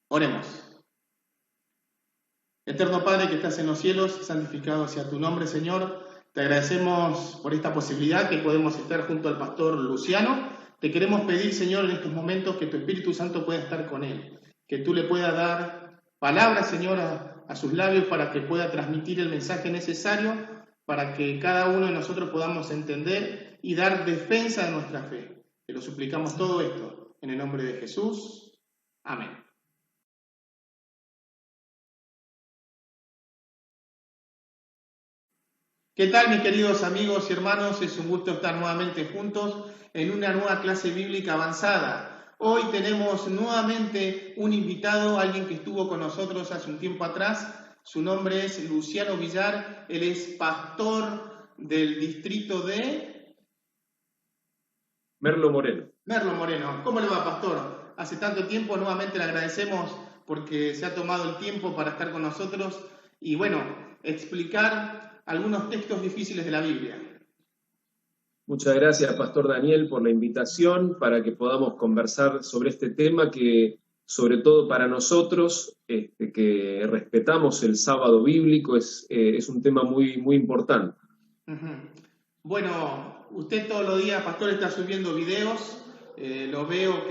Oremos. Eterno Padre que estás en los cielos, santificado sea tu nombre, Señor. Te agradecemos por esta posibilidad que podemos estar junto al pastor Luciano. Te queremos pedir, Señor, en estos momentos que tu Espíritu Santo pueda estar con él, que tú le puedas dar palabras, Señor, a sus labios para que pueda transmitir el mensaje necesario para que cada uno de nosotros podamos entender y dar defensa de nuestra fe. Te lo suplicamos todo esto en el nombre de Jesús. Amén. ¿Qué tal, mis queridos amigos y hermanos? Es un gusto estar nuevamente juntos en una nueva clase bíblica avanzada. Hoy tenemos nuevamente un invitado, alguien que estuvo con nosotros hace un tiempo atrás. Su nombre es Luciano Villar, él es pastor del distrito de Merlo Moreno. Merlo Moreno. ¿Cómo le va, pastor? Hace tanto tiempo, nuevamente le agradecemos porque se ha tomado el tiempo para estar con nosotros y, bueno, explicar algunos textos difíciles de la Biblia. Muchas gracias, Pastor Daniel, por la invitación para que podamos conversar sobre este tema que, sobre todo para nosotros, que respetamos el sábado bíblico, es un tema muy, muy importante. Bueno, usted todos los días, pastor, está subiendo videos, lo veo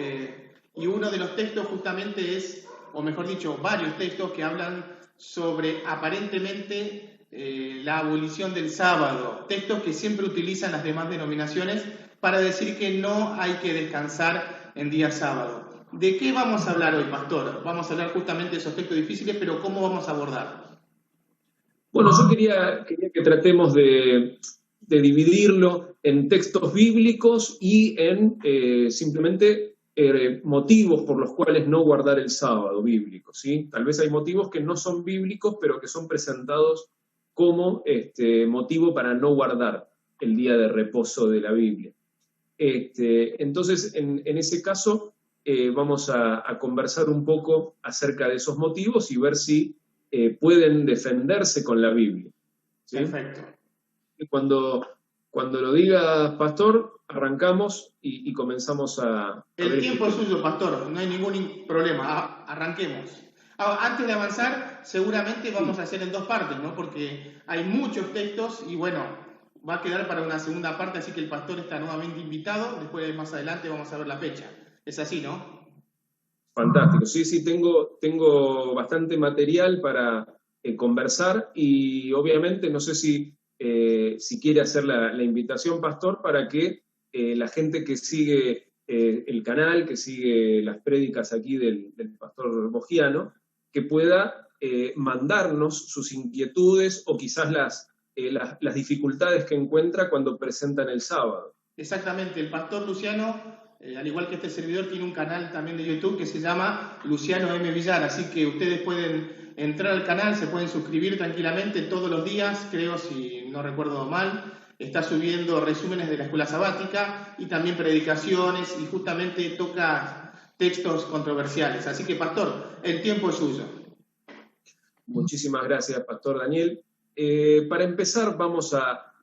y uno de los textos justamente es, o mejor dicho, varios textos que hablan sobre aparentemente la abolición del sábado, textos que siempre utilizan las demás denominaciones para decir que no hay que descansar en día sábado. ¿De qué vamos a hablar hoy, pastor? Vamos a hablar justamente de esos textos difíciles, pero ¿cómo vamos a abordar? Bueno, yo quería que tratemos de dividirlo en textos bíblicos y en simplemente motivos por los cuales no guardar el sábado bíblico, ¿sí? Tal vez hay motivos que no son bíblicos, pero que son presentados como motivo para no guardar el día de reposo de la Biblia. Entonces, en ese caso, vamos a conversar un poco acerca de esos motivos y ver si pueden defenderse con la Biblia, ¿sí? Perfecto. Y cuando lo diga, pastor, arrancamos y comenzamos a El tiempo es suyo, pastor, no hay ningún problema, arranquemos. Antes de avanzar, seguramente vamos a hacer en dos partes, ¿no? Porque hay muchos textos y bueno, va a quedar para una segunda parte, así que el pastor está nuevamente invitado, después más adelante vamos a ver la fecha. Es así, ¿no? Fantástico, sí, tengo bastante material para conversar y obviamente no sé si quiere hacer la invitación, pastor, para que la gente que sigue el canal, que sigue las prédicas aquí del pastor Bogiano, que pueda mandarnos sus inquietudes o quizás las dificultades que encuentra cuando presentan el sábado. Exactamente, el pastor Luciano, al igual que este servidor, tiene un canal también de YouTube que se llama Luciano M. Villar, así que ustedes pueden entrar al canal, se pueden suscribir tranquilamente todos los días, creo, si no recuerdo mal, está subiendo resúmenes de la escuela sabática y también predicaciones y justamente toca textos controversiales. Así que, pastor, el tiempo es suyo. Muchísimas gracias, pastor Daniel. Para empezar, vamos a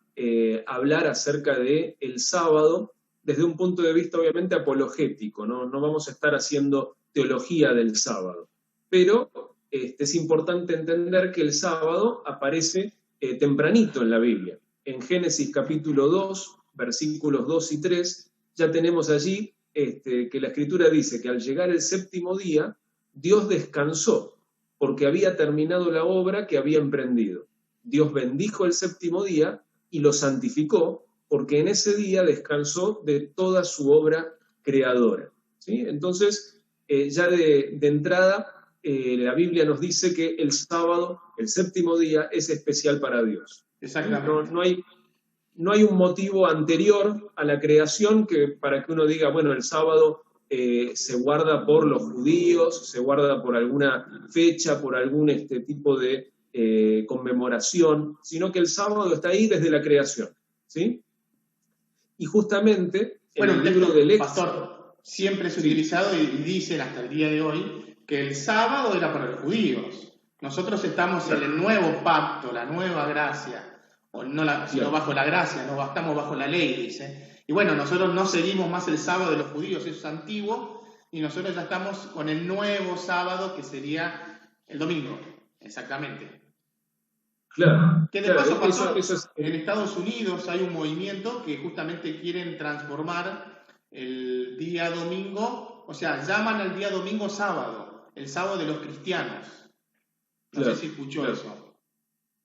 hablar acerca del sábado desde un punto de vista obviamente apologético, ¿no? No vamos a estar haciendo teología del sábado, pero es importante entender que el sábado aparece tempranito en la Biblia. En Génesis capítulo 2, versículos 2 y 3, ya tenemos allí que la Escritura dice que al llegar el séptimo día, Dios descansó, porque había terminado la obra que había emprendido. Dios bendijo el séptimo día y lo santificó, porque en ese día descansó de toda su obra creadora, ¿sí? Entonces, ya de entrada, la Biblia nos dice que el sábado, el séptimo día, es especial para Dios. Exactamente. No hay un motivo anterior a la creación para que uno diga, bueno, el sábado se guarda por los judíos, se guarda por alguna fecha, por algún tipo de conmemoración, sino que el sábado está ahí desde la creación, ¿sí? Y justamente en el libro del Éxodo, pastor, siempre es utilizado y dicen hasta el día de hoy que el sábado era para los judíos. Nosotros estamos en el nuevo pacto, la nueva gracia, o no sino bajo la gracia, no estamos bajo la ley, dice. Y bueno, nosotros no seguimos más el sábado de los judíos, eso es antiguo, y nosotros ya estamos con el nuevo sábado, que sería el domingo, exactamente. Claro, Que de claro, paso, pastor, eso es, en Estados Unidos hay un movimiento que justamente quieren transformar el día domingo, o sea, llaman al día domingo sábado, el sábado de los cristianos. No sé claro, si escuchó claro. eso.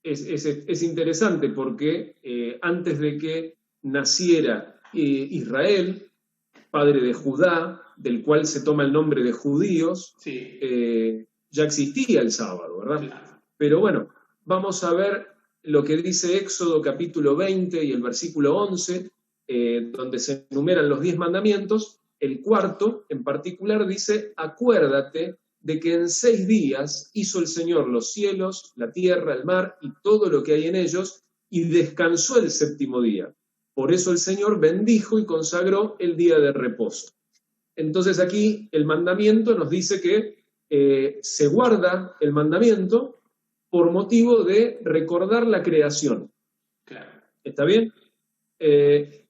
Es interesante porque antes de que naciera Israel, padre de Judá, del cual se toma el nombre de judíos, Sí, ya existía el sábado, ¿verdad? claro. Pero bueno, vamos a ver lo que dice Éxodo capítulo 20 y el versículo 11, donde se enumeran los 10 mandamientos. El cuarto, en particular, dice: acuérdate de que en 6 días hizo el Señor los cielos, la tierra, el mar y todo lo que hay en ellos, y descansó el séptimo día. Por eso el Señor bendijo y consagró el día de reposo. Entonces aquí el mandamiento nos dice que se guarda el mandamiento por motivo de recordar la creación. Claro. ¿Está bien?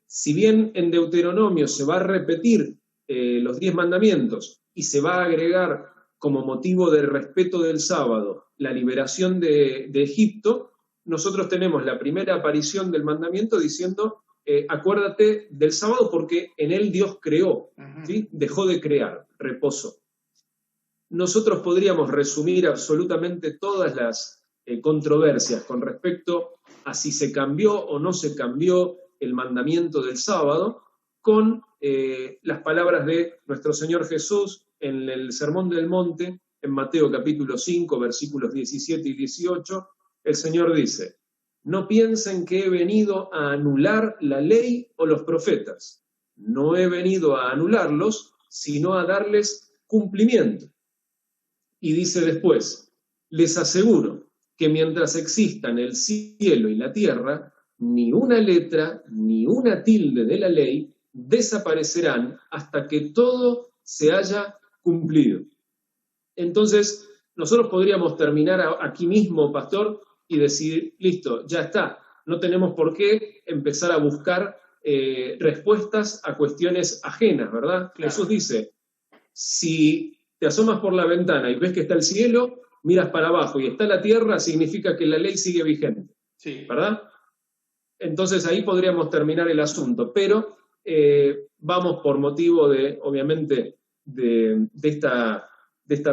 Si bien en Deuteronomio se va a repetir los 10 mandamientos y se va a agregar como motivo de respeto del sábado la liberación de Egipto, nosotros tenemos la primera aparición del mandamiento diciendo: acuérdate del sábado porque en él Dios creó, ¿sí? Dejó de crear, reposo. Nosotros podríamos resumir absolutamente todas las controversias con respecto a si se cambió o no se cambió el mandamiento del sábado con las palabras de nuestro Señor Jesús en el Sermón del Monte, en Mateo capítulo 5, versículos 17 y 18. El Señor dice: no piensen que he venido a anular la ley o los profetas. No he venido a anularlos, sino a darles cumplimiento. Y dice después: les aseguro que mientras existan el cielo y la tierra, ni una letra ni una tilde de la ley desaparecerán hasta que todo se haya cumplido. Entonces, nosotros podríamos terminar aquí mismo, pastor, y decir: listo, ya está, no tenemos por qué empezar a buscar respuestas a cuestiones ajenas, ¿verdad? Claro. Jesús dice: si te asomas por la ventana y ves que está el cielo, miras para abajo y está la tierra, significa que la ley sigue vigente, sí, ¿verdad? Entonces ahí podríamos terminar el asunto, pero vamos por motivo de, obviamente, de esta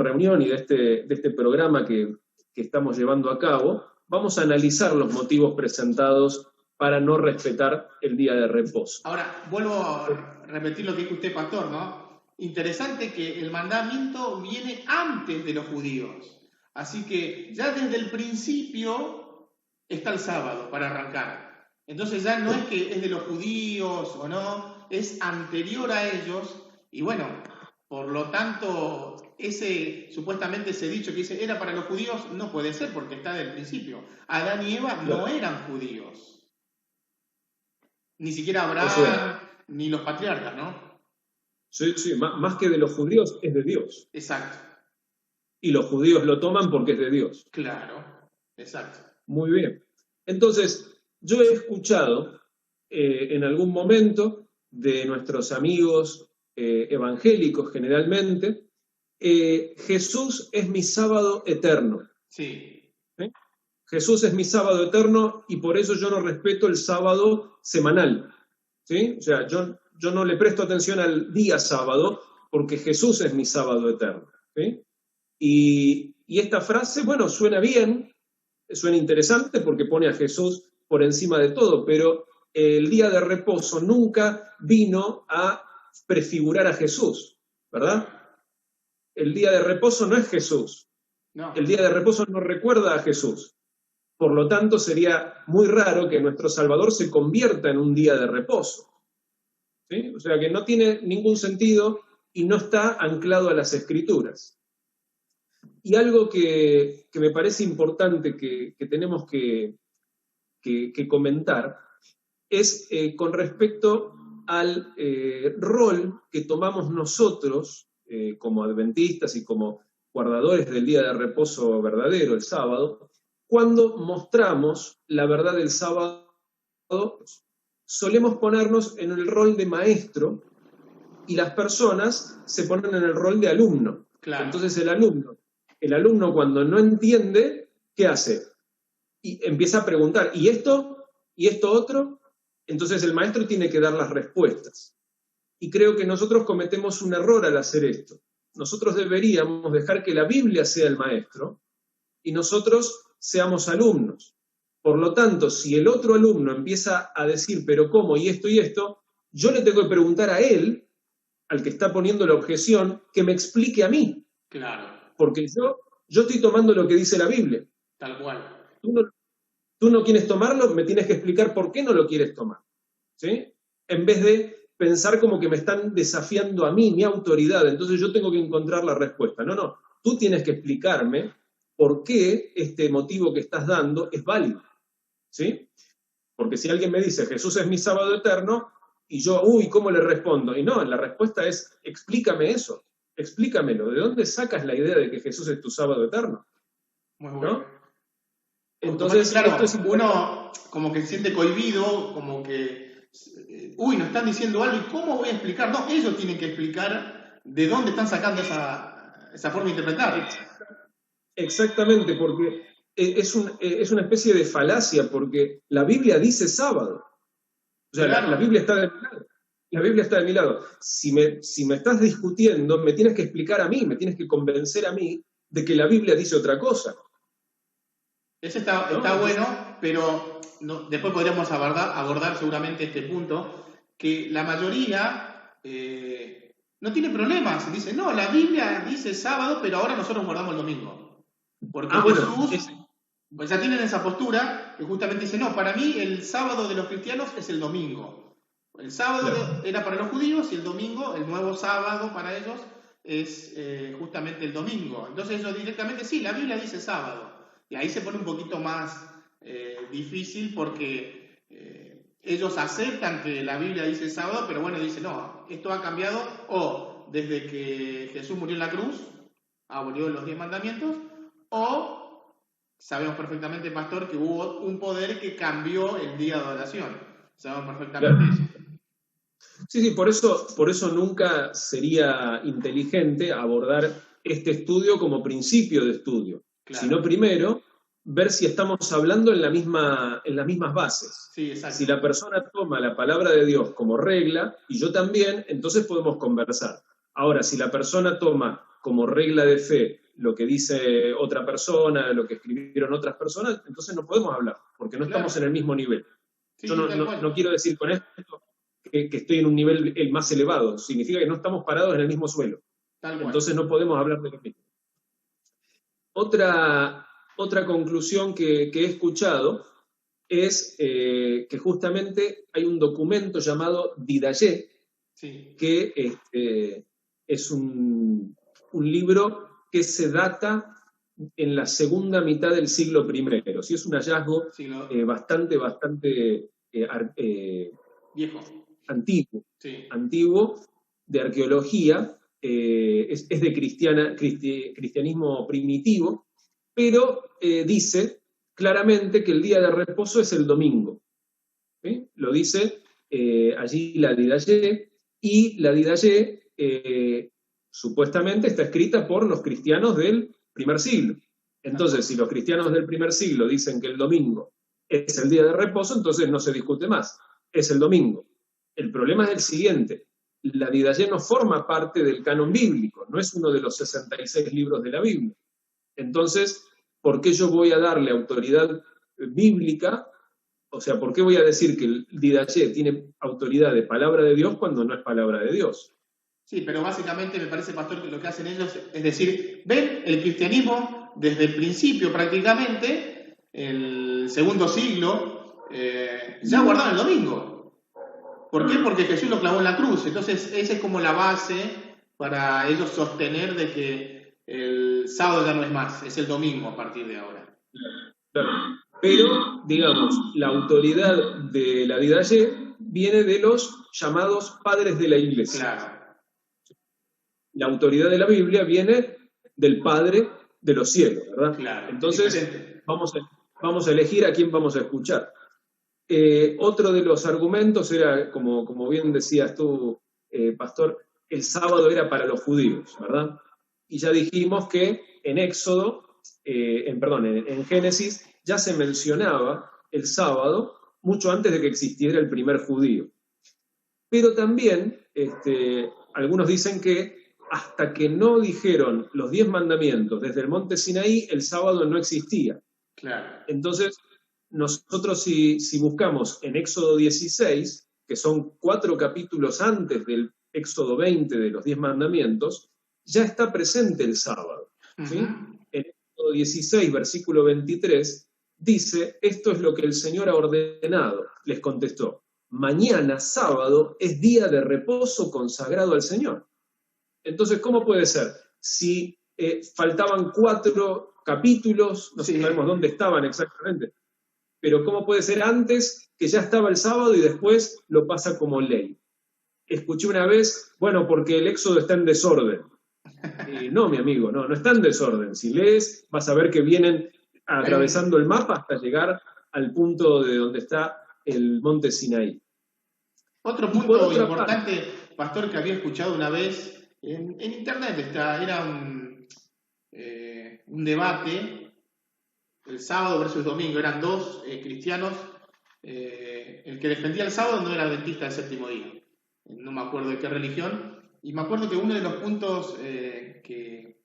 reunión y de este programa que estamos llevando a cabo, vamos a analizar los motivos presentados para no respetar el día de reposo. Ahora, vuelvo a repetir lo que dijo usted, pastor, ¿no? Interesante que el mandamiento viene antes de los judíos. Así que ya desde el principio está el sábado para arrancar. Entonces ya no es que es de los judíos o no, es anterior a ellos. Y bueno, por lo tanto, supuestamente ese dicho que dice era para los judíos no puede ser porque está del principio. Adán y Eva no eran judíos. Ni siquiera Abraham, ni los patriarcas, ¿no? Sí, más que de los judíos, es de Dios. Exacto. Y los judíos lo toman porque es de Dios. Claro, exacto. Muy bien. Entonces, yo he escuchado en algún momento de nuestros amigos evangélicos generalmente, Jesús es mi sábado eterno. Sí. ¿Sí? Jesús es mi sábado eterno y por eso yo no respeto el sábado semanal. ¿Sí? O sea, yo no le presto atención al día sábado porque Jesús es mi sábado eterno. ¿Sí? Y esta frase, bueno, suena bien, suena interesante porque pone a Jesús por encima de todo, pero el día de reposo nunca vino a prefigurar a Jesús, ¿verdad? El día de reposo no es Jesús. No. El día de reposo no recuerda a Jesús. Por lo tanto, sería muy raro que nuestro Salvador se convierta en un día de reposo. ¿Sí? O sea que no tiene ningún sentido y no está anclado a las Escrituras. Y algo que me parece importante que tenemos que comentar es con respecto al rol que tomamos nosotros como adventistas y como guardadores del día de reposo verdadero, el sábado, cuando mostramos la verdad del sábado. Solemos ponernos en el rol de maestro y las personas se ponen en el rol de alumno. Claro. Entonces el alumno cuando no entiende, ¿qué hace? Y empieza a preguntar, ¿y esto? ¿Y esto otro? Entonces el maestro tiene que dar las respuestas. Y creo que nosotros cometemos un error al hacer esto. Nosotros deberíamos dejar que la Biblia sea el maestro y nosotros seamos alumnos. Por lo tanto, si el otro alumno empieza a decir, pero ¿cómo? Y esto, yo le tengo que preguntar a él, al que está poniendo la objeción, que me explique a mí. Claro. Porque yo estoy tomando lo que dice la Biblia. Tal cual. Tú no quieres tomarlo, me tienes que explicar por qué no lo quieres tomar. ¿Sí? En vez de pensar como que me están desafiando a mí, mi autoridad, entonces yo tengo que encontrar la respuesta. No, tú tienes que explicarme por qué este motivo que estás dando es válido. ¿Sí? Porque si alguien me dice, Jesús es mi sábado eterno, y yo, ¿cómo le respondo? Y no, la respuesta es, explícame eso, explícamelo. ¿De dónde sacas la idea de que Jesús es tu sábado eterno? Muy bueno. ¿No? Entonces, claro, esto es uno como que se siente cohibido, como que, nos están diciendo algo, ¿y cómo voy a explicar? No, ellos tienen que explicar de dónde están sacando esa forma de interpretar. Exactamente, porque es una especie de falacia, porque la Biblia dice sábado. O sea, claro. la Biblia está de mi lado. La Biblia está de mi lado. Si me estás discutiendo, me tienes que explicar a mí, me tienes que convencer a mí de que la Biblia dice otra cosa. Eso está bueno, pero después podríamos abordar seguramente este punto, que la mayoría no tiene problemas. Dice, no, la Biblia dice sábado, pero ahora nosotros guardamos el domingo. Porque Jesús, pues ya tienen esa postura, que justamente dice, no, para mí el sábado de los cristianos es el domingo. El sábado era para los judíos y el domingo, el nuevo sábado para ellos, es justamente el domingo. Entonces ellos directamente, sí, la Biblia dice sábado. Y ahí se pone un poquito más difícil porque ellos aceptan que la Biblia dice sábado, pero bueno, dicen, no, esto ha cambiado, o desde que Jesús murió en la cruz, abolió los 10 mandamientos, o sabemos perfectamente, pastor, que hubo un poder que cambió el día de adoración. Sabemos perfectamente eso. Sí, por eso nunca sería inteligente abordar este estudio como principio de estudio. Claro. Sino primero ver si estamos hablando en las mismas bases. Sí, exacto. Si la persona toma la palabra de Dios como regla, y yo también, entonces podemos conversar. Ahora, si la persona toma como regla de fe lo que dice otra persona, lo que escribieron otras personas, entonces no podemos hablar, porque no estamos en el mismo nivel. Sí, yo no quiero decir con esto que estoy en un nivel el más elevado, significa que no estamos parados en el mismo suelo. Entonces no podemos hablar de lo mismo. Otra conclusión que he escuchado es que justamente hay un documento llamado Didaye, sí, que es un libro que se data en la segunda mitad del siglo I. Sí, es un hallazgo bastante viejo, antiguo de arqueología. Es de cristianismo primitivo, pero dice claramente que el día de reposo es el domingo. ¿Sí? Lo dice allí la Didaye, y la Didaye supuestamente está escrita por los cristianos del primer siglo. Entonces, si los cristianos del primer siglo dicen que el domingo es el día de reposo, entonces no se discute más, es el domingo. El problema es el siguiente: la Didaye no forma parte del canon bíblico, no es uno de los 66 libros de la Biblia. Entonces, ¿por qué yo voy a darle autoridad bíblica? O sea, ¿por qué voy a decir que el Didaye tiene autoridad de palabra de Dios cuando no es palabra de Dios? Sí, pero básicamente me parece, pastor, que lo que hacen ellos es decir, ven, el cristianismo desde el principio prácticamente, el segundo siglo, ya guardaban el domingo. ¿Por qué? Porque Jesús lo clavó en la cruz. Entonces, esa es como la base para ellos sostener de que el sábado ya no es más, es el domingo a partir de ahora. Claro. Pero, digamos, la autoridad de la Didaye viene de los llamados padres de la Iglesia. Claro. La autoridad de la Biblia viene del Padre de los cielos, ¿verdad? Claro. Entonces, vamos a elegir a quién vamos a escuchar. Otro de los argumentos era, como bien decías tú, pastor, el sábado era para los judíos, ¿verdad? Y ya dijimos que en en Génesis ya se mencionaba el sábado mucho antes de que existiera el primer judío. Pero también algunos dicen que hasta que no dijeron los 10 mandamientos desde el monte Sinaí, el sábado no existía. Claro. Entonces, nosotros si buscamos en Éxodo 16, que son 4 capítulos antes del Éxodo 20 de los 10 mandamientos, ya está presente el sábado. ¿Sí? En Éxodo 16, versículo 23, dice, esto es lo que el Señor ha ordenado. Les contestó, mañana, sábado, es día de reposo consagrado al Señor. Entonces, ¿cómo puede ser? Si faltaban 4 capítulos, no sabemos dónde estaban exactamente, pero ¿cómo puede ser antes que ya estaba el sábado y después lo pasa como ley? Escuché una vez, bueno, porque el Éxodo está en desorden. No, mi amigo, no está en desorden. Si lees, vas a ver que vienen atravesando el mapa hasta llegar al punto de donde está el monte Sinaí. Otro punto importante, pastor, que había escuchado una vez en internet, era un debate, el sábado versus domingo, eran dos cristianos, el que defendía el sábado no era adventista del séptimo día, no me acuerdo de qué religión, y me acuerdo que uno de los puntos que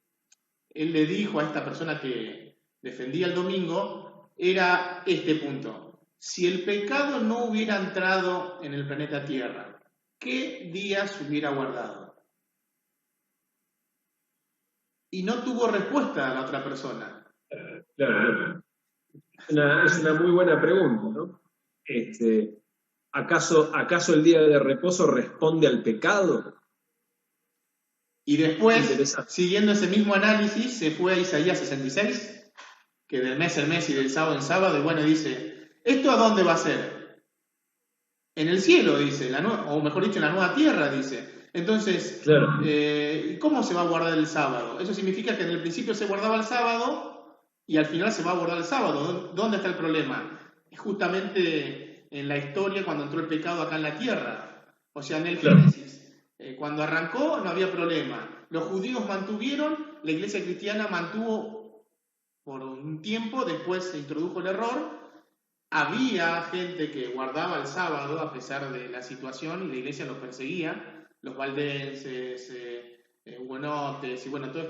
él le dijo a esta persona que defendía el domingo era este punto. Si el pecado no hubiera entrado en el planeta Tierra, ¿qué días hubiera guardado? Y no tuvo respuesta a la otra persona. Claro. Es una muy buena pregunta, ¿no? ¿Acaso el día de reposo responde al pecado? Y después, siguiendo ese mismo análisis, se fue a Isaías 66, que del mes en mes y del sábado en sábado, y bueno, dice, ¿esto a dónde va a ser? En el cielo, dice, o mejor dicho, en la nueva tierra, dice. Entonces, claro. ¿Cómo se va a guardar el sábado? Eso significa que en el principio se guardaba el sábado y al final se va a guardar el sábado. ¿Dónde está el problema? Justamente en la historia cuando entró el pecado acá en la tierra. O sea, en el Génesis. Cuando arrancó no había problema. Los judíos mantuvieron, la iglesia cristiana mantuvo por un tiempo, después se introdujo el error. Había gente que guardaba el sábado a pesar de la situación y la iglesia los perseguía. Los valdenses, hugonotes y bueno, todos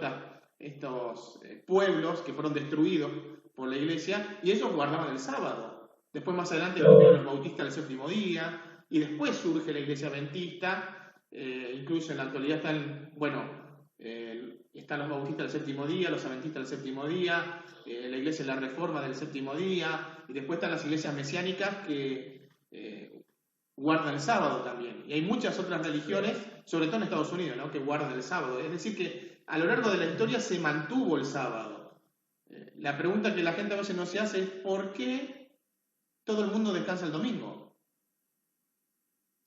estos pueblos que fueron destruidos por la iglesia y ellos guardaban el sábado. Después más adelante los bautistas el séptimo día y después surge la iglesia adventista, incluso en la actualidad están los bautistas del séptimo día, los adventistas del séptimo día, la iglesia de la Reforma del séptimo día y después están las iglesias mesiánicas que guardan el sábado también. Y hay muchas otras religiones, sobre todo en Estados Unidos, ¿no?, que guardan el sábado. Es decir, que a lo largo de la historia se mantuvo el sábado. La pregunta que la gente a veces no se hace es ¿por qué todo el mundo descansa el domingo?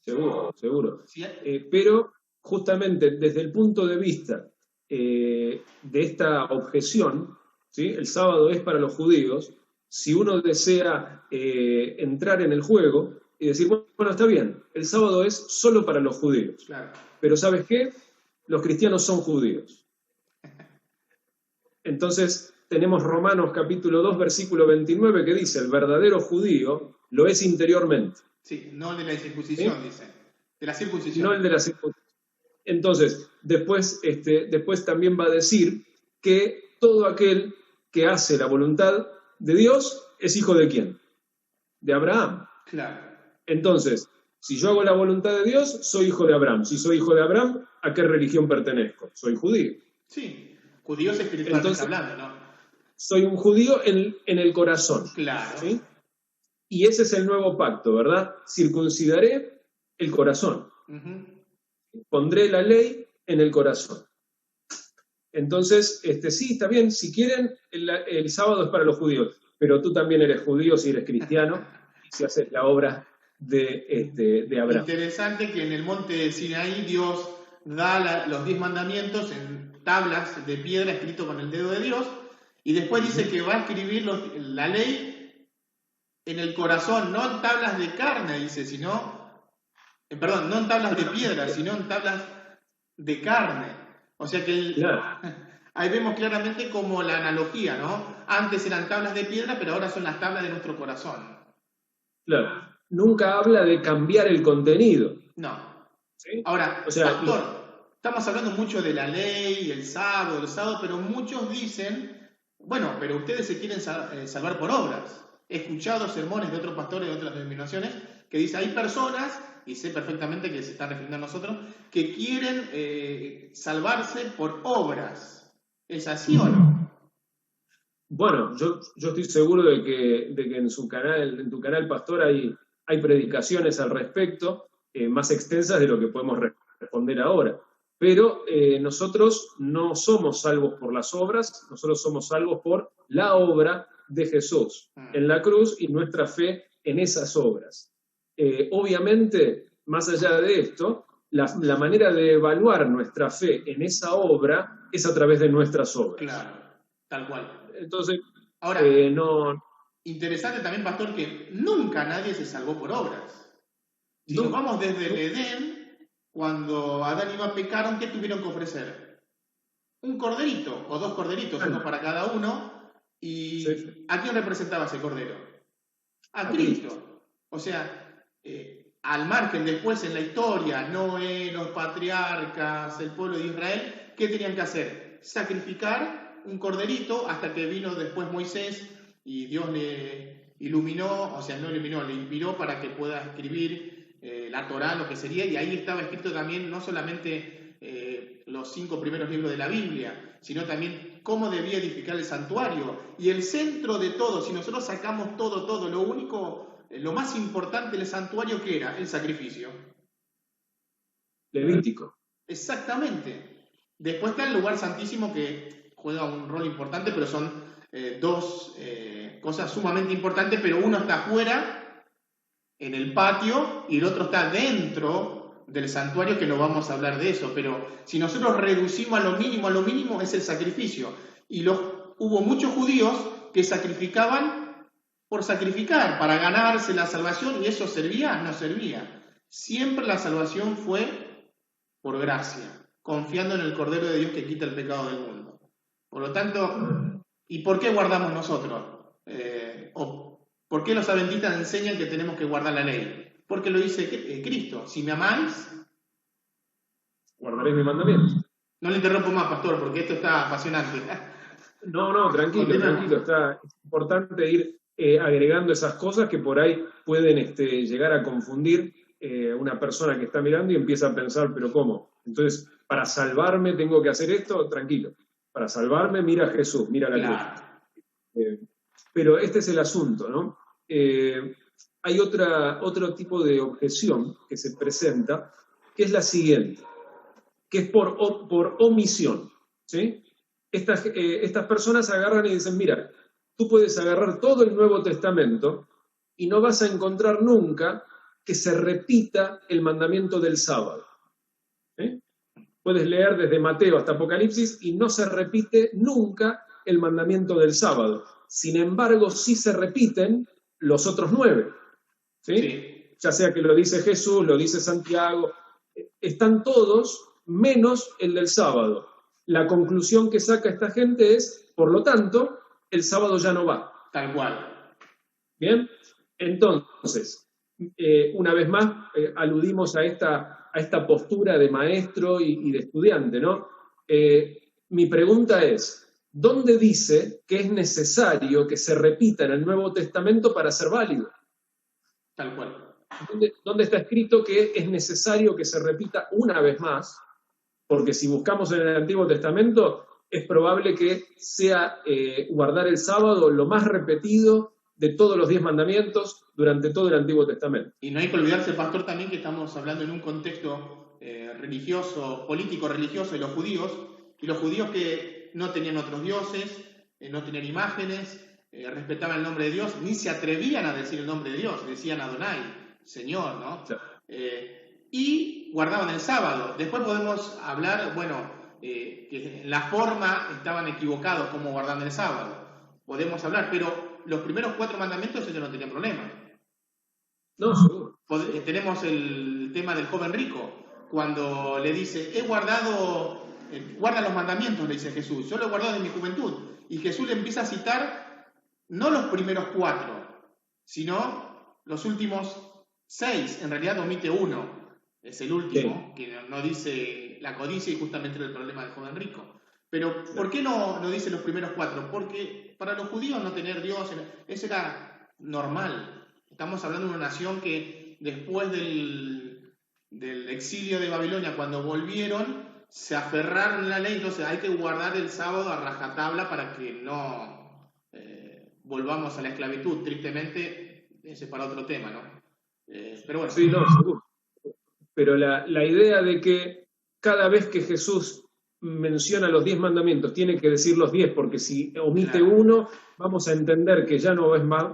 Seguro. ¿Sí? Pero justamente desde el punto de vista de esta objeción, ¿sí?, el sábado es para los judíos, si uno desea entrar en el juego y decir, bueno, está bien, el sábado es solo para los judíos. Claro. Pero ¿sabes qué? Los cristianos son judíos. Entonces tenemos Romanos capítulo 2, versículo 29, que dice, el verdadero judío lo es interiormente. Sí, no el de la circuncisión, ¿sí?, dice. De la circuncisión. No el de la circuncisión. Entonces, después también va a decir que todo aquel que hace la voluntad de Dios es hijo de ¿quién? De Abraham. Claro. Entonces, si yo hago la voluntad de Dios, soy hijo de Abraham. Si soy hijo de Abraham, ¿a qué religión pertenezco? Soy judío. Sí, judíos espiritualmente hablando, ¿no? Soy un judío en el corazón. Claro. ¿Sí? Y ese es el nuevo pacto, ¿verdad? Circuncidaré el corazón. Uh-huh. Pondré la ley en el corazón. Entonces, sí, está bien, si quieren, el sábado es para los judíos, pero tú también eres judío si eres cristiano, si haces la obra de Abraham. Interesante que en el monte Sinaí Dios da los 10 mandamientos en tablas de piedra escrito con el dedo de Dios, y después dice que va a escribir la ley en el corazón, no en tablas de carne, dice, no en tablas de piedra, sino en tablas de carne. O sea que Claro, ahí vemos claramente como la analogía, ¿no? Antes eran tablas de piedra, pero ahora son las tablas de nuestro corazón. claro. Nunca habla de cambiar el contenido, No. ¿sí? O Ahora, sea, pastor, estamos hablando mucho de la ley, el sábado, pero muchos dicen, bueno, pero ustedes se quieren salvar por obras. He escuchado sermones de otros pastores de otras denominaciones que dicen, hay personas, y sé perfectamente que se están refiriendo a nosotros, que quieren salvarse por obras. ¿Es así o no? bueno, yo estoy seguro de que en tu canal, Pastor, hay predicaciones al respecto, más extensas de lo que podemos responder ahora. Pero nosotros no somos salvos por las obras, nosotros somos salvos por la obra de Jesús en la cruz y nuestra fe en esas obras. Obviamente, más allá de esto, la manera de evaluar nuestra fe en esa obra es a través de nuestras obras. Claro, tal cual. Entonces, Ahora, no, interesante también, pastor, que nunca nadie se salvó por obras. Si nos nunca. vamos desde el Edén, cuando Adán y Eva pecaron, ¿qué tuvieron que ofrecer? Un corderito o dos corderitos, uno para cada uno. Sí, sí. ¿Y a quién representaba ese cordero? A A Cristo. Cristo. O sea, al margen después en la historia, Noé, los patriarcas, el pueblo de Israel, ¿qué tenían que hacer? Sacrificar un corderito hasta que vino después Moisés y Dios le iluminó, o sea, no iluminó, le inspiró para que pueda escribir la Torá, lo que sería, y ahí estaba escrito también no solamente los 5 primeros libros de la Biblia, sino también cómo debía edificar el santuario. Y el centro de todo, si nosotros sacamos todo, lo único, lo más importante del santuario, ¿qué era? El sacrificio. Levítico. Exactamente. Después está el lugar santísimo que juega un rol importante, pero son dos cosas sumamente importantes, pero uno está afuera, en el patio, y el otro está dentro del santuario, que no vamos a hablar de eso, pero si nosotros reducimos a lo mínimo es el sacrificio. Y hubo muchos judíos que sacrificaban por sacrificar, para ganarse la salvación, y eso servía, no servía. Siempre la salvación fue por gracia, confiando en el Cordero de Dios que quita el pecado del mundo. Por lo tanto, ¿y por qué guardamos nosotros? ¿O por qué los adventistas enseñan que tenemos que guardar la ley? Porque lo dice Cristo. Si me amáis, Guardaréis mi mandamiento. no le interrumpo más, pastor, porque esto está apasionante. No, tranquilo, Continuemos. tranquilo. Es importante ir agregando esas cosas que por ahí pueden llegar a confundir una persona que está mirando y empieza a pensar, pero ¿cómo? Entonces, para salvarme tengo que hacer esto, tranquilo. Para salvarme, mira a Jesús, mira a la cruz. Pero este es el asunto, ¿no? Hay otro tipo de objeción que se presenta, que es la siguiente, que es por omisión, ¿sí? Estas personas agarran y dicen, mira, tú puedes agarrar todo el Nuevo Testamento y no vas a encontrar nunca que se repita el mandamiento del sábado. Puedes leer desde Mateo hasta Apocalipsis y no se repite nunca el mandamiento del sábado. Sin embargo, sí se repiten los otros 9. ¿Sí? Sí. Ya sea que lo dice Jesús, lo dice Santiago, están todos menos el del sábado. La conclusión que saca esta gente es, por lo tanto, el sábado ya no va. Tal cual. ¿Bien? Entonces, una vez más, aludimos a esta postura de maestro y de estudiante, ¿no? Mi pregunta es, ¿dónde dice que es necesario que se repita en el Nuevo Testamento para ser válido? Tal cual. ¿Dónde está escrito que es necesario que se repita una vez más? Porque si buscamos en el Antiguo Testamento, es probable que sea guardar el sábado lo más repetido de todos los 10 mandamientos durante todo el Antiguo Testamento. Y no hay que olvidarse, pastor, también que estamos hablando en un contexto religioso, político-religioso de los judíos, y los judíos que no tenían otros dioses, no tenían imágenes, respetaban el nombre de Dios, ni se atrevían a decir el nombre de Dios, decían Adonai, Señor, ¿no? Sí. Y guardaban el sábado. Después podemos hablar, bueno, que en la forma estaban equivocados como guardaban el sábado. Podemos hablar, pero los primeros 4 mandamientos ellos no tenían problema. No, seguro. Tenemos el tema del joven rico. cuando le dice, guarda los mandamientos, le dice Jesús, yo lo he guardado desde mi juventud. Y Jesús le empieza a citar no los primeros 4, sino los últimos 6. En realidad omite uno, es el último, que no dice la codicia y justamente era el problema del joven rico. Pero ¿por qué no dice los primeros 4? Porque para los judíos no tener Dios, eso era normal. Estamos hablando de una nación que después del exilio de Babilonia, cuando volvieron, se aferraron a la ley, entonces hay que guardar el sábado a rajatabla para que no volvamos a la esclavitud. Tristemente, ese es para otro tema, ¿no? Pero bueno. Sí, no, seguro. Pero la idea de que cada vez que Jesús menciona los 10 mandamientos tiene que decir los 10, porque si omite uno, vamos a entender que ya no es más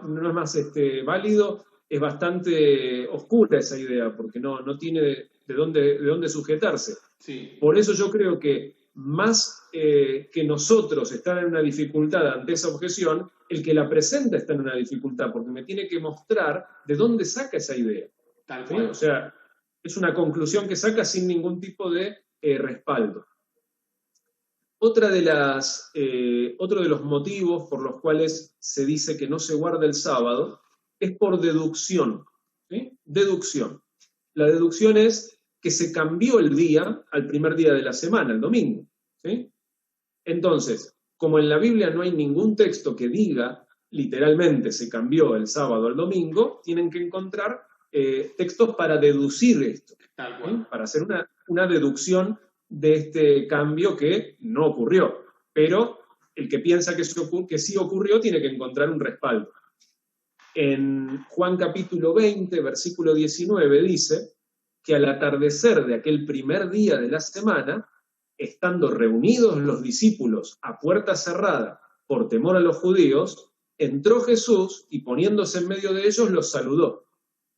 válido. Es bastante oscura esa idea, porque no tiene de dónde sujetarse. Sí. Por eso yo creo que más que nosotros estar en una dificultad ante esa objeción, el que la presenta está en una dificultad, porque me tiene que mostrar de dónde saca esa idea. Tal ¿Sí? cual. O sea, es una conclusión que saca sin ningún tipo de respaldo. Otro de los motivos por los cuales se dice que no se guarda el sábado es por deducción. ¿Sí? Deducción. La deducción es que se cambió el día al primer día de la semana, el domingo. ¿Sí? Entonces, como en la Biblia no hay ningún texto que diga literalmente se cambió el sábado al domingo, tienen que encontrar textos para deducir esto, ¿sí? Para hacer una deducción de este cambio que no ocurrió. Pero el que piensa que sí ocurrió tiene que encontrar un respaldo. En Juan capítulo 20, versículo 19, dice que al atardecer de aquel primer día de la semana, estando reunidos los discípulos a puerta cerrada por temor a los judíos, entró Jesús y poniéndose en medio de ellos los saludó.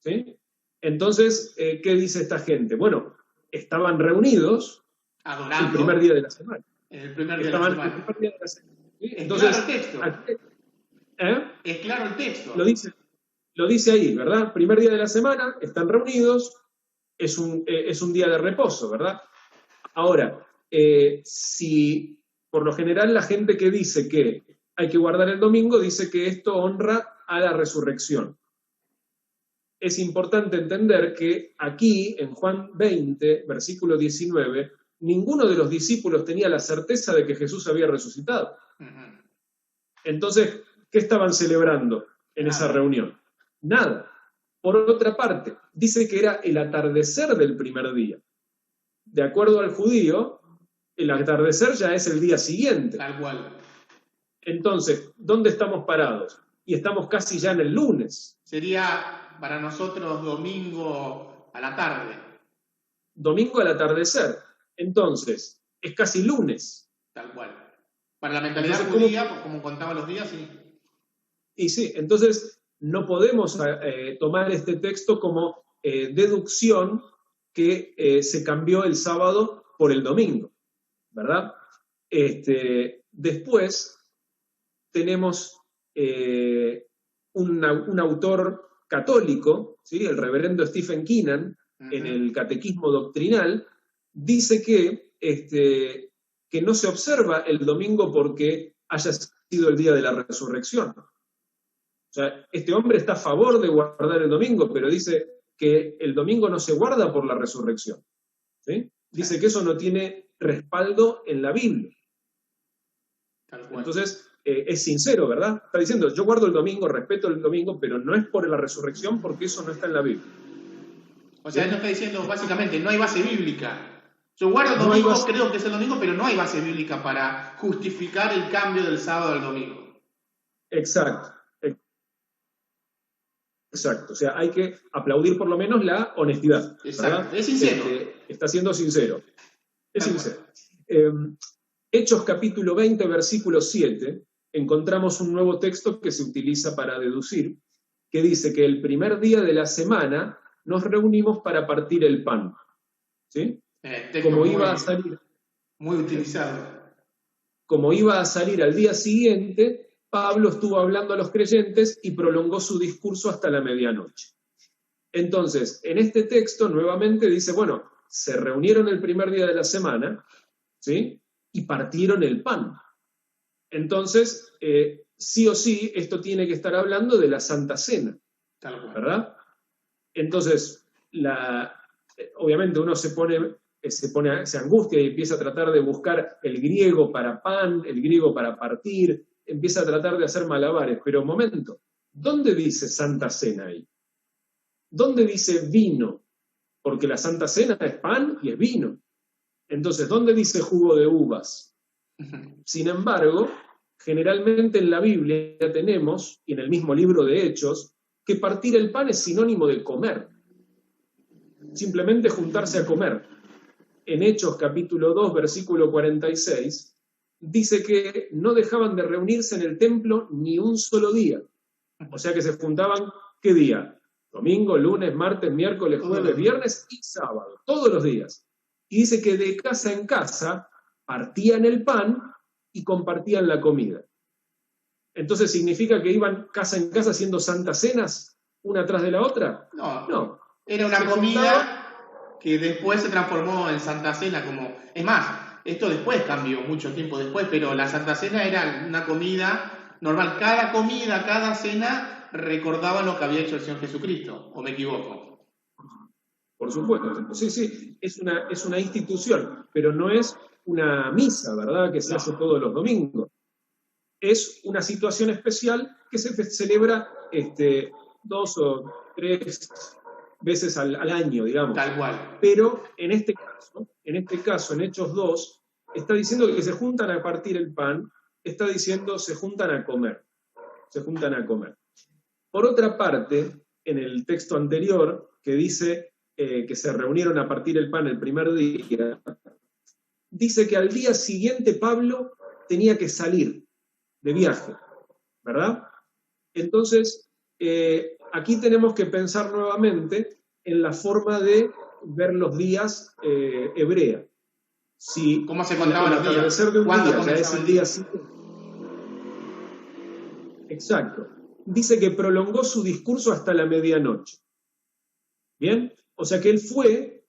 ¿Sí? Entonces, ¿qué dice esta gente? Bueno, estaban reunidos adorando el primer día de la semana. El primer día de la semana. El primer día de la semana. ¿Sí? Es Entonces, claro el texto. Aquí, es claro el texto. Lo dice ahí, ¿verdad? Primer día de la semana, están reunidos, es un día de reposo, ¿verdad? Ahora, si por lo general la gente que dice que hay que guardar el domingo dice que esto honra a la resurrección. Es importante entender que aquí, en Juan 20, versículo 19, ninguno de los discípulos tenía la certeza de que Jesús había resucitado. Uh-huh. Entonces, ¿qué estaban celebrando en esa reunión? Nada. Por otra parte, dice que era el atardecer del primer día. De acuerdo al judío, el atardecer ya es el día siguiente. Tal cual. Entonces, ¿dónde estamos parados? Y estamos casi ya en el lunes. Sería para nosotros domingo a la tarde. Domingo al atardecer. Entonces, es casi lunes. Tal cual. Para la mentalidad judía, como contaban los días, sí. Y sí, entonces no podemos tomar este texto como deducción que se cambió el sábado por el domingo, ¿verdad? Después tenemos un autor católico, ¿sí? El reverendo Stephen Keenan, en el Catequismo Doctrinal, dice que no se observa el domingo porque haya sido el día de la resurrección. O sea, este hombre está a favor de guardar el domingo, pero dice que el domingo no se guarda por la resurrección. ¿Sí? Dice que eso no tiene respaldo en la Biblia. Tal cual. Entonces, es sincero, ¿verdad? Está diciendo, yo guardo el domingo, respeto el domingo, pero no es por la resurrección porque eso no está en la Biblia. O sea, él no está diciendo, básicamente, no hay base bíblica. Yo guardo el domingo, creo que es el domingo, pero no hay base bíblica para justificar el cambio del sábado al domingo. Exacto. Exacto, o sea, hay que aplaudir por lo menos la honestidad. Exacto, ¿verdad? es sincero. Está siendo sincero. Es sincero. Hechos capítulo 20, versículo 7, encontramos un nuevo texto que se utiliza para deducir, que dice que el primer día de la semana nos reunimos para partir el pan. ¿Sí? Como iba a salir. Muy utilizado. Como iba a salir al día siguiente, Pablo estuvo hablando a los creyentes y prolongó su discurso hasta la medianoche. Entonces, en este texto nuevamente dice, bueno, se reunieron el primer día de la semana, ¿sí? Y partieron el pan. Entonces, sí o sí, esto tiene que estar hablando de la Santa Cena, ¿verdad? Entonces, obviamente uno se angustia y empieza a tratar de buscar el griego para pan, el griego para partir, empieza a tratar de hacer malabares, pero un momento, ¿dónde dice Santa Cena ahí? ¿Dónde dice vino? Porque la Santa Cena es pan y es vino. Entonces, ¿dónde dice jugo de uvas? Sin embargo, generalmente en la Biblia tenemos, y en el mismo libro de Hechos, que partir el pan es sinónimo de comer. Simplemente juntarse a comer. En Hechos capítulo 2, versículo 46, dice que no dejaban de reunirse en el templo ni un solo día. O sea que se juntaban, ¿qué día? Domingo, lunes, martes, miércoles, jueves, viernes y sábado, todos los días. Y dice que de casa en casa partían el pan y compartían la comida. Entonces, ¿significa que iban casa en casa haciendo santas cenas, una tras de la otra? No. Era una comida que después se transformó en Santa Cena, es más, esto después cambió, mucho tiempo después, pero la Santa Cena era una comida normal. Cada comida, cada cena recordaba lo que había hecho el Señor Jesucristo, ¿o me equivoco? Por supuesto, sí, es una institución, pero no es una misa, ¿verdad?, que se hace todos los domingos. Es una situación especial que se celebra 2 o 3 veces al año, digamos. Tal cual. Pero en este caso, en Hechos 2, está diciendo que se juntan a partir el pan, está diciendo se juntan a comer. Por otra parte, en el texto anterior, que dice que se reunieron a partir el pan el primer día, dice que al día siguiente Pablo tenía que salir de viaje, ¿verdad? Entonces, aquí tenemos que pensar nuevamente en la forma de ver los días hebrea. Si ¿cómo se contaban los días? De un día ya es el día siguiente. Exacto. Dice que prolongó su discurso hasta la medianoche. ¿Bien? O sea que él fue,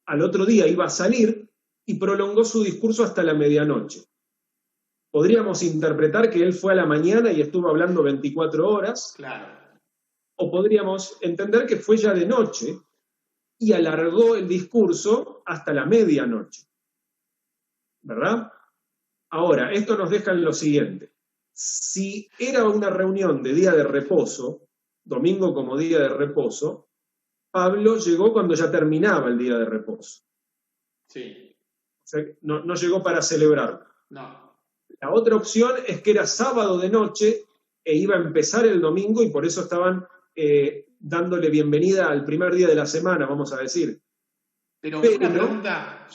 al otro día iba a salir y prolongó su discurso hasta la medianoche. Podríamos interpretar que él fue a la mañana y estuvo hablando 24 horas. Claro. O podríamos entender que fue ya de noche y alargó el discurso hasta la medianoche. ¿Verdad? Ahora, esto nos deja en lo siguiente. Si era una reunión de día de reposo, domingo como día de reposo, Pablo llegó cuando ya terminaba el día de reposo. Sí. O sea, no llegó para celebrarlo. No. La otra opción es que era sábado de noche e iba a empezar el domingo y por eso estaban dándole bienvenida al primer día de la semana, vamos a decir. Pero yo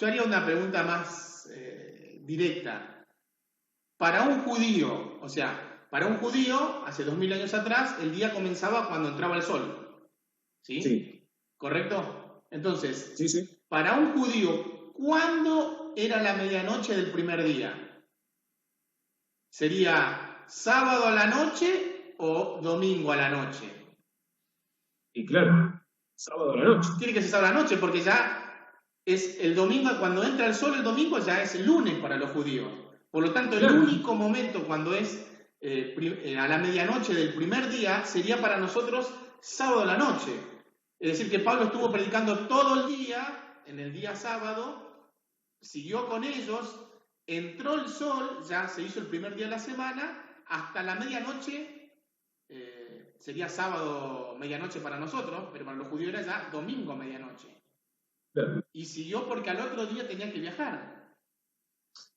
haría una pregunta más directa. Para un judío, hace 2000 años atrás, el día comenzaba cuando entraba el sol. ¿Sí? Sí. ¿Correcto? Entonces, sí. Para un judío, ¿cuándo era la medianoche del primer día? ¿Sería sábado a la noche o domingo a la noche? Y claro, sábado a la noche. Tiene que ser sábado a la noche porque ya es el domingo, cuando entra el sol el domingo ya es el lunes para los judíos. Por lo tanto, el único momento cuando es a la medianoche del primer día sería para nosotros sábado a la noche. Es decir, que Pablo estuvo predicando todo el día, en el día sábado, siguió con ellos, entró el sol, ya se hizo el primer día de la semana, hasta la medianoche, sería sábado medianoche para nosotros, pero para los judíos era ya domingo medianoche. Claro. Y siguió porque al otro día tenía que viajar.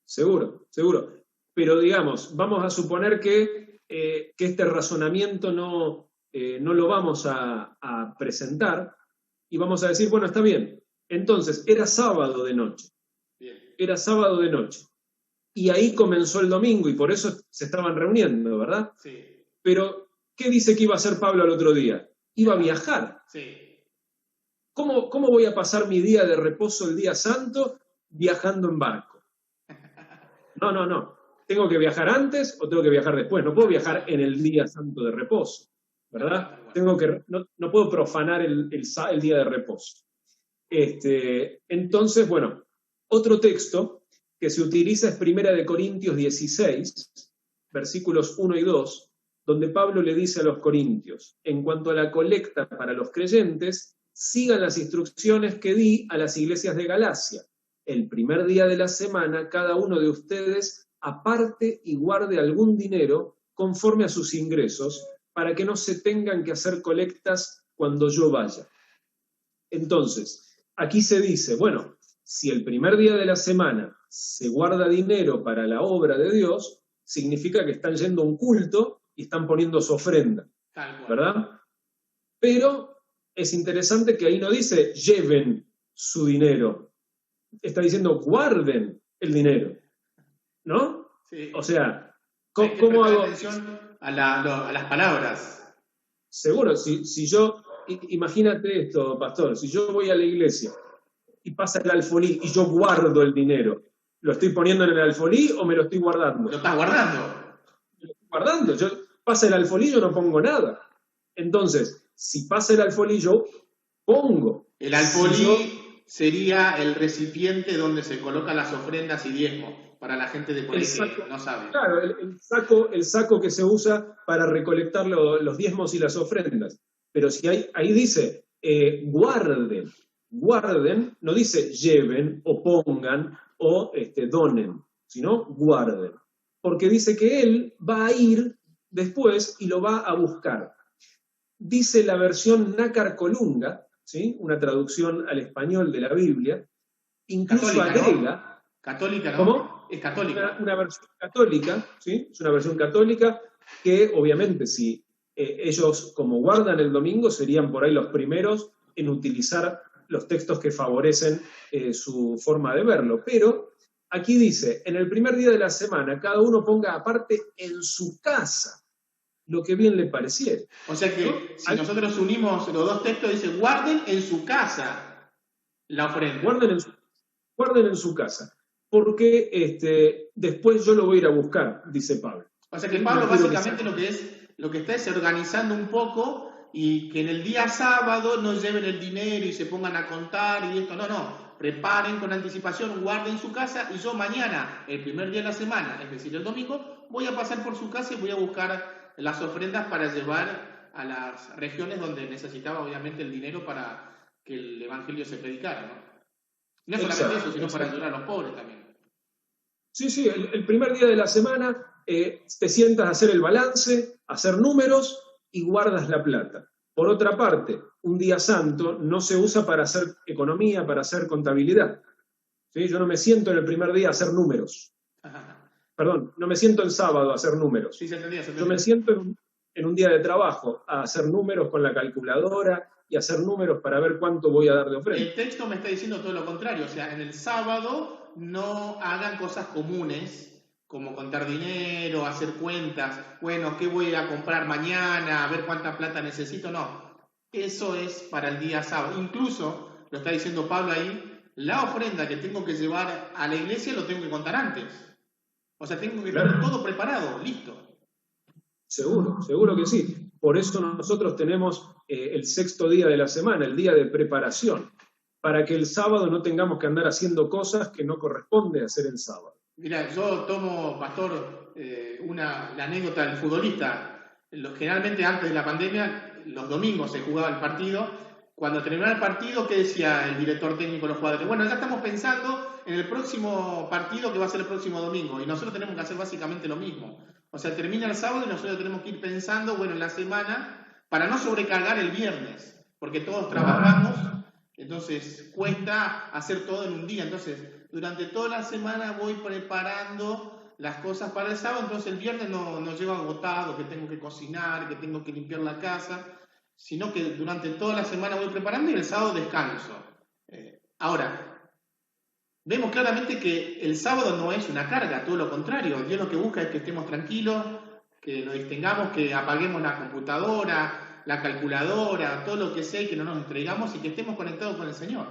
Seguro. Pero digamos, vamos a suponer que este razonamiento no lo vamos a presentar y vamos a decir, bueno, está bien. Entonces, era sábado de noche. Bien. Era sábado de noche. Y ahí comenzó el domingo y por eso se estaban reuniendo, ¿verdad? Sí. Pero, ¿qué dice que iba a hacer Pablo al otro día? Iba a viajar. Sí. ¿Cómo voy a pasar mi día de reposo el día santo viajando en barco? No. ¿Tengo que viajar antes o tengo que viajar después? No puedo viajar en el día santo de reposo, ¿verdad? No puedo profanar el día de reposo. Entonces, bueno, otro texto que se utiliza es 1 Corintios 16, versículos 1 y 2, donde Pablo le dice a los corintios, en cuanto a la colecta para los creyentes, sigan las instrucciones que di a las iglesias de Galacia. El primer día de la semana, cada uno de ustedes aparte y guarde algún dinero conforme a sus ingresos, para que no se tengan que hacer colectas cuando yo vaya. Entonces, aquí se dice, bueno, si el primer día de la semana se guarda dinero para la obra de Dios, significa que están yendo a un culto y están poniendo su ofrenda, ¿verdad? Pero es interesante que ahí no dice lleven su dinero, está diciendo guarden el dinero, ¿no? Sí. O sea, ¿cómo hago? Atención a las palabras. Seguro, si yo, imagínate esto, pastor, si yo voy a la iglesia y pasa el alfolí y yo guardo el dinero, ¿lo estoy poniendo en el alfolí o me lo estoy guardando? Lo estás guardando. Lo estoy guardando, pasa el alfolí, yo no pongo nada. Entonces, si pasa el alfolí, yo pongo. El alfolí sería el recipiente donde se colocan las ofrendas y diezmos, para la gente de por ahí que no sabe. Claro, el saco que se usa para recolectar los diezmos y las ofrendas. Pero si ahí dice, guarden, no dice lleven o pongan o donen, sino guarden. Porque dice que él va a ir después y lo va a buscar. Dice la versión Nácar Colunga, ¿sí? Una traducción al español de la Biblia, incluso católica, agrega... ¿no? Católica, ¿no? ¿Cómo? Es católica. Una versión católica, ¿sí? Es una versión católica que obviamente si ellos como guardan el domingo serían por ahí los primeros en utilizar los textos que favorecen su forma de verlo. Pero aquí dice, en el primer día de la semana cada uno ponga aparte en su casa lo que bien le pareciera. O sea que, ¿no? Si nosotros unimos los dos textos, dice, guarden en su casa la ofrenda. Guarden en su casa, porque después yo lo voy a ir a buscar, dice Pablo. O sea que Pablo básicamente lo que está es organizando un poco y que en el día sábado no lleven el dinero y se pongan a contar y esto, no, preparen con anticipación, guarden su casa y yo mañana, el primer día de la semana, es decir, el domingo, voy a pasar por su casa y voy a buscar las ofrendas para llevar a las regiones donde necesitaba obviamente el dinero para que el evangelio se predicara, ¿no? No solamente eso, sino para ayudar a los pobres también. Sí, el primer día de la semana te sientas a hacer el balance, a hacer números y guardas la plata. Por otra parte, un día santo no se usa para hacer economía, para hacer contabilidad. ¿Sí? Yo no me siento en el primer día a hacer números. Perdón, no me siento el sábado a hacer números. Sí, se entendía. Yo me siento en un día de trabajo a hacer números con la calculadora y hacer números para ver cuánto voy a dar de ofrenda. El texto me está diciendo todo lo contrario, o sea, en el sábado no hagan cosas comunes, como contar dinero, hacer cuentas, bueno, ¿qué voy a comprar mañana? A ver cuánta plata necesito, no. Eso es para el día sábado. Incluso, lo está diciendo Pablo ahí, la ofrenda que tengo que llevar a la iglesia lo tengo que contar antes. O sea, tengo que tener todo preparado, listo. Seguro que sí. Por eso nosotros tenemos el sexto día de la semana, el día de preparación, para que el sábado no tengamos que andar haciendo cosas que no corresponde hacer el sábado. Mira, yo tomo, pastor, la anécdota del futbolista. Generalmente antes de la pandemia, los domingos se jugaba el partido. Cuando terminaba el partido, ¿qué decía el director técnico de los jugadores? Bueno, ya estamos pensando en el próximo partido que va a ser el próximo domingo, y nosotros tenemos que hacer básicamente lo mismo. O sea, termina el sábado y nosotros tenemos que ir pensando, bueno, en la semana, para no sobrecargar el viernes, porque todos trabajamos, entonces cuesta hacer todo en un día. Entonces, durante toda la semana voy preparando las cosas para el sábado, entonces el viernes no llego agotado, que tengo que cocinar, que tengo que limpiar la casa, sino que durante toda la semana voy preparando y el sábado descanso. Ahora, vemos claramente que el sábado no es una carga, todo lo contrario. Dios lo que busca es que estemos tranquilos, que nos distengamos, que apaguemos la computadora, la calculadora, todo lo que sea, y que no nos distraigamos y que estemos conectados con el Señor.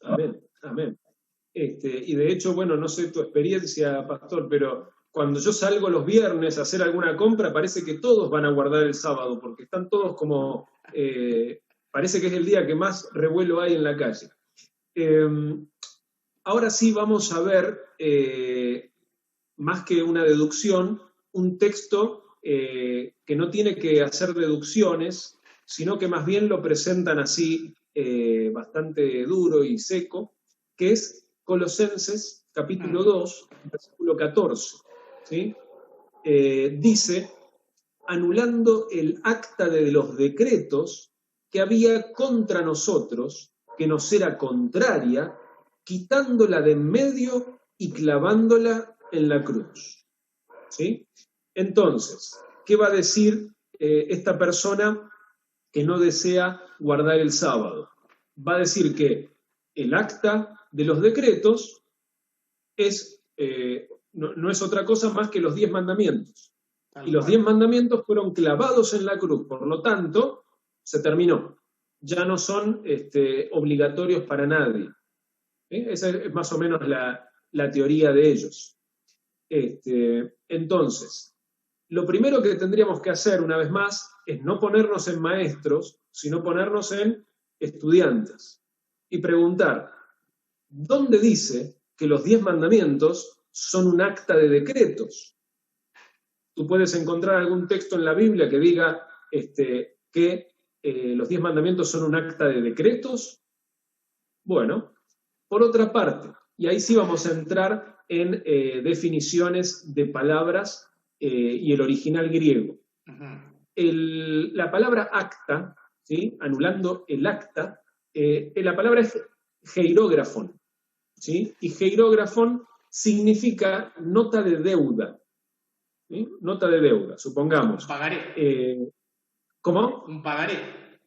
Amén. Y de hecho, bueno, no sé tu experiencia, pastor, pero cuando yo salgo los viernes a hacer alguna compra, parece que todos van a guardar el sábado, porque están todos como Parece que es el día que más revuelo hay en la calle. Ahora sí vamos a ver, más que una deducción, un texto que no tiene que hacer deducciones, sino que más bien lo presentan así, bastante duro y seco, que es Colosenses capítulo 2, versículo 14. ¿Sí? Dice, anulando el acta de los decretos que había contra nosotros, que nos era contraria, quitándola de en medio y clavándola en la cruz. ¿Sí? Entonces, ¿qué va a decir esta persona que no desea guardar el sábado? Va a decir que el acta de los decretos es, no es otra cosa más que los 10 mandamientos. Y los 10 mandamientos fueron clavados en la cruz, por lo tanto, se terminó. Ya no son obligatorios para nadie. Esa es más o menos la teoría de ellos. Entonces, lo primero que tendríamos que hacer, una vez más, es no ponernos en maestros, sino ponernos en estudiantes. Y preguntar, ¿dónde dice que los 10 mandamientos son un acta de decretos? Tú puedes encontrar algún texto en la Biblia que diga que los 10 mandamientos son un acta de decretos. Bueno, por otra parte, y ahí sí vamos a entrar en definiciones de palabras y el original griego. La palabra acta, ¿sí? Anulando el acta, la palabra es geirógrafon, ¿sí? Y geirógrafon significa nota de deuda. ¿Sí? Nota de deuda, supongamos. Un pagaré. ¿Cómo? Un pagaré.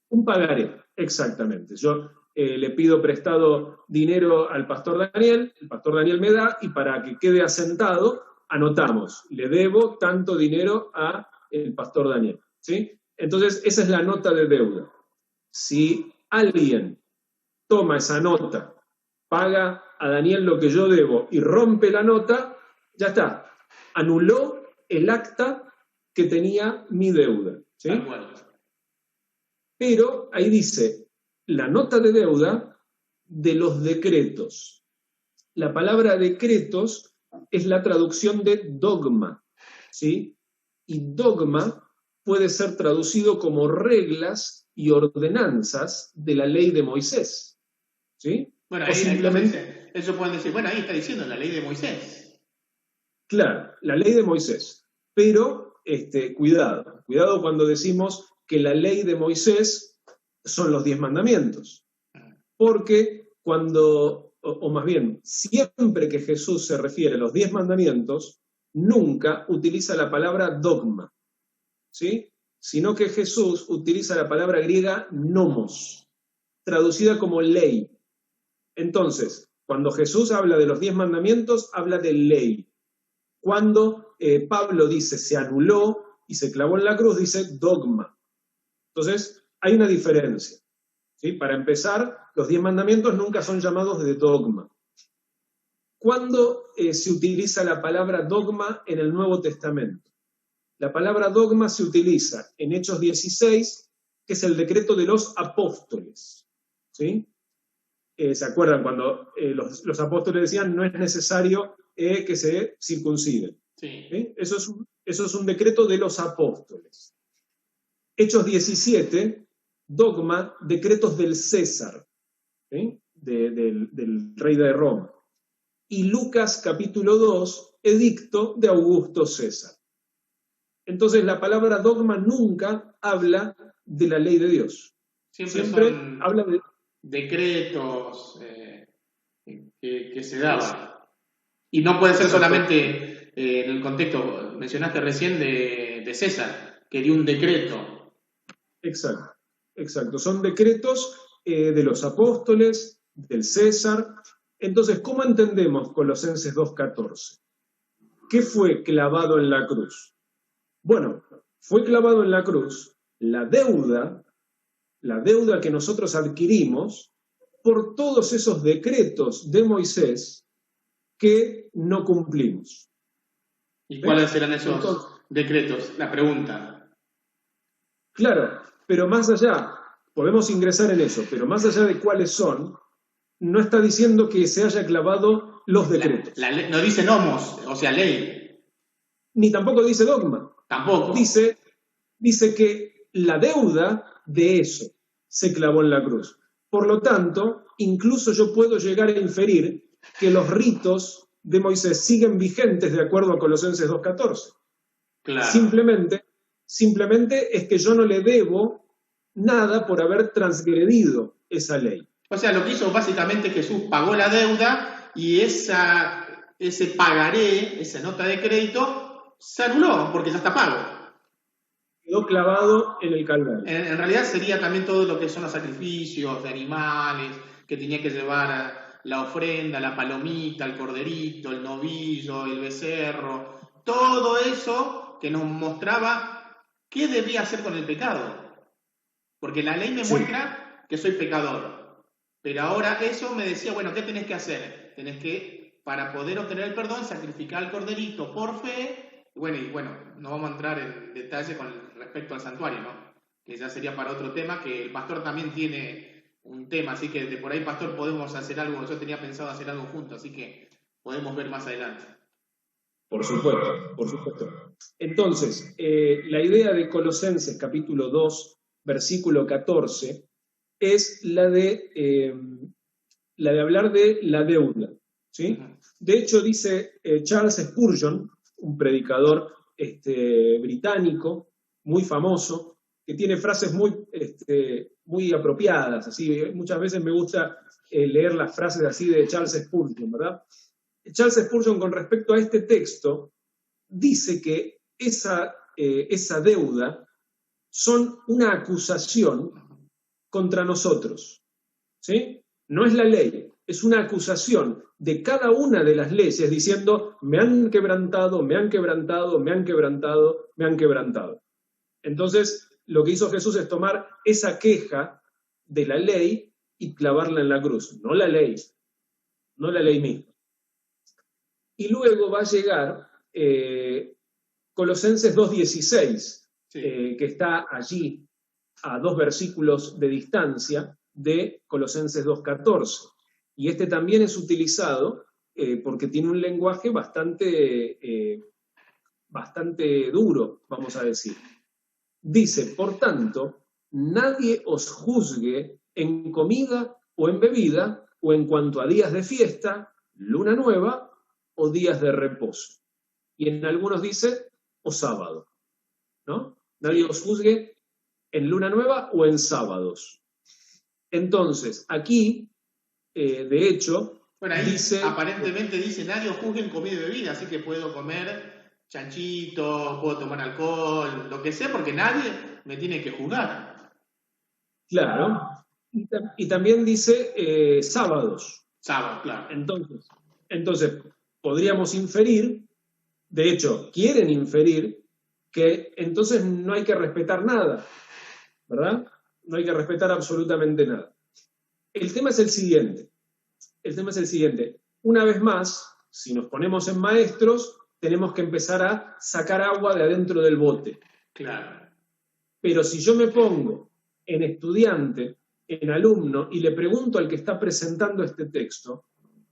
Un pagaré, exactamente. Yo le pido prestado dinero al pastor Daniel, el pastor Daniel me da, y para que quede asentado, anotamos, le debo tanto dinero al pastor Daniel. ¿Sí? Entonces, esa es la nota de deuda. Si alguien toma esa nota, paga a Daniel lo que yo debo y rompe la nota, ya está. Anuló el acta que tenía mi deuda. ¿Sí? Pero ahí dice, la nota de deuda de los decretos. La palabra decretos es la traducción de dogma, ¿sí? Y dogma puede ser traducido como reglas y ordenanzas de la ley de Moisés, ¿sí? Bueno, ahí simplemente eso pueden decir, bueno, ahí está diciendo la ley de Moisés. Claro, la ley de Moisés. Pero, cuidado cuando decimos que la ley de Moisés son los 10 mandamientos. Porque cuando, o más bien, siempre que Jesús se refiere a los 10 mandamientos, nunca utiliza la palabra dogma, ¿sí? Sino que Jesús utiliza la palabra griega nomos, traducida como ley. Entonces, cuando Jesús habla de los 10 mandamientos, habla de ley. Cuando Pablo dice se anuló y se clavó en la cruz, dice dogma. Entonces, hay una diferencia. ¿Sí? Para empezar, los 10 mandamientos nunca son llamados de dogma. ¿Cuándo se utiliza la palabra dogma en el Nuevo Testamento? La palabra dogma se utiliza en Hechos 16, que es el decreto de los apóstoles. ¿Sí? ¿Se acuerdan cuando los apóstoles decían no es necesario que se circunciden? Sí. ¿Sí? Eso es un decreto de los apóstoles. Hechos 17, dogma, decretos del César, ¿sí? del rey de Roma. Y Lucas capítulo 2, edicto de Augusto César. Entonces la palabra dogma nunca habla de la ley de Dios. Siempre habla de decretos que se daban. Y no puede ser solamente en el contexto, mencionaste recién, de César, que dio un decreto. Exacto. Son decretos de los apóstoles, del César. Entonces, ¿cómo entendemos Colosenses 2:14? ¿Qué fue clavado en la cruz? Bueno, fue clavado en la cruz la deuda que nosotros adquirimos por todos esos decretos de Moisés que no cumplimos. ¿Y cuáles serán esos decretos? La pregunta. Claro, pero más allá, podemos ingresar en eso, pero más allá de cuáles son, no está diciendo que se haya clavado los decretos. No dice nomos, o sea, ley. Ni tampoco dice dogma. Tampoco. Dice que la deuda de eso se clavó en la cruz. Por lo tanto, incluso yo puedo llegar a inferir que los ritos de Moisés siguen vigentes de acuerdo a Colosenses 2.14. Claro. Simplemente es que yo no le debo nada por haber transgredido esa ley. O sea, lo que hizo básicamente Jesús pagó la deuda y ese pagaré, esa nota de crédito, se anuló porque ya está pago. Quedó clavado en el Calvario. En realidad sería también todo lo que son los sacrificios de animales, que tenía que llevar la ofrenda, la palomita, el corderito, el novillo, el becerro, todo eso que nos mostraba qué debía hacer con el pecado. Porque la ley me muestra que soy pecador. Pero ahora eso me decía, bueno, ¿qué tenés que hacer? Tenés que, para poder obtener el perdón, sacrificar al corderito por fe. Y bueno, no vamos a entrar en detalle con respecto al santuario, ¿no? Que ya sería para otro tema, que el pastor también tiene un tema, así que de por ahí, pastor, podemos hacer algo. Yo tenía pensado hacer algo juntos, así que podemos ver más adelante. Por supuesto, por supuesto. Entonces, la idea de Colosenses capítulo 2, versículo 14, es la de hablar de la deuda, ¿sí? De hecho, dice Charles Spurgeon, un predicador británico, muy famoso, que tiene frases muy apropiadas, así, muchas veces me gusta leer las frases así de Charles Spurgeon, ¿verdad? Charles Spurgeon, con respecto a este texto, dice que esa deuda son una acusación contra nosotros, ¿sí? No es la ley, es una acusación de cada una de las leyes diciendo, me han quebrantado, me han quebrantado, me han quebrantado, me han quebrantado. Entonces, lo que hizo Jesús es tomar esa queja de la ley y clavarla en la cruz, no la ley misma. Y luego va a llegar Colosenses 2.16, que está allí a 2 versículos de distancia de Colosenses 2.14. Y este también es utilizado porque tiene un lenguaje bastante duro, vamos a decir. Dice, por tanto, nadie os juzgue en comida o en bebida, o en cuanto a días de fiesta, luna nueva, o días de reposo. Y en algunos dice, o sábado, ¿no? Nadie os juzgue en luna nueva o en sábados. Entonces, aquí, de hecho, bueno, ahí dice, aparentemente dice, nadie os juzgue en comida y bebida, así que puedo comer chanchito, puedo tomar alcohol, lo que sea, porque nadie me tiene que juzgar. Claro. Y también dice sábados. Sábados, claro. Entonces, podríamos inferir, de hecho, quieren inferir, que entonces no hay que respetar nada, ¿verdad? No hay que respetar absolutamente nada. El tema es el siguiente. Una vez más, si nos ponemos en maestros, tenemos que empezar a sacar agua de adentro del bote. Claro. Pero si yo me pongo en estudiante, en alumno, y le pregunto al que está presentando este texto,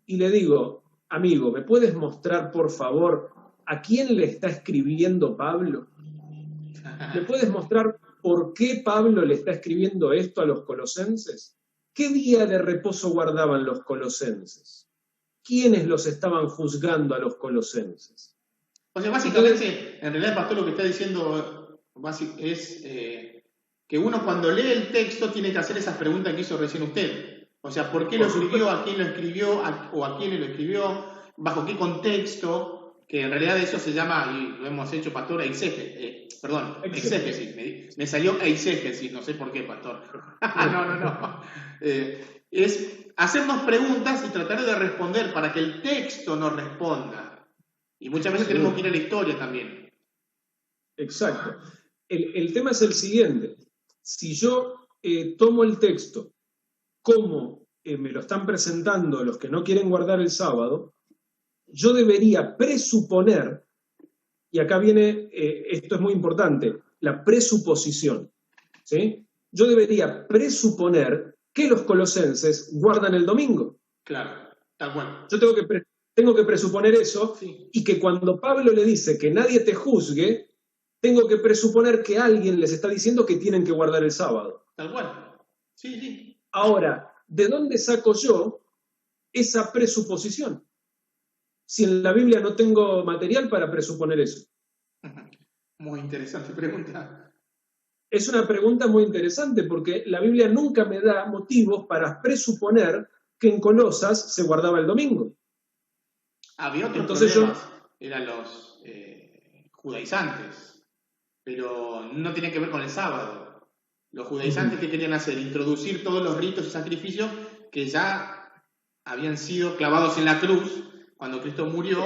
y le digo, amigo, ¿me puedes mostrar, por favor, a quién le está escribiendo Pablo? ¿Me puedes mostrar por qué Pablo le está escribiendo esto a los colosenses? ¿Qué día de reposo guardaban los colosenses? ¿Quiénes los estaban juzgando a los colosenses? O sea, básicamente, en realidad el pastor lo que está diciendo es que uno cuando lee el texto tiene que hacer esas preguntas que hizo recién usted. O sea, ¿por qué lo escribió? ¿A quién lo escribió? ¿O a quién lo escribió? ¿Bajo qué contexto? Que en realidad eso se llama, y lo hemos hecho, pastor, exégesis. Me salió exégesis, no sé por qué, pastor. No. Es hacernos preguntas y tratar de responder para que el texto nos responda. Y muchas veces tenemos que ir a la historia también. Exacto. El tema es el siguiente. Si yo tomo el texto como me lo están presentando los que no quieren guardar el sábado, yo debería presuponer, y acá viene, esto es muy importante, la presuposición, ¿sí? yo debería presuponer que los colosenses guardan el domingo. Claro, tal cual. Yo tengo que presuponer eso, Sí, y que cuando Pablo le dice que nadie te juzgue, tengo que presuponer que alguien les está diciendo que tienen que guardar el sábado. tal cual. Sí, sí. Ahora, ¿de dónde saco yo esa presuposición? Si en la Biblia no tengo material para presuponer eso. Muy interesante pregunta. Es una pregunta muy interesante porque la Biblia nunca me da motivos para presuponer que en Colosas se guardaba el domingo. Había otros Entonces problemas, eran los judaizantes, pero no tienen que ver con el sábado. Los judaizantes, ¿qué querían hacer? Introducir todos los ritos y sacrificios que ya habían sido clavados en la cruz cuando Cristo murió,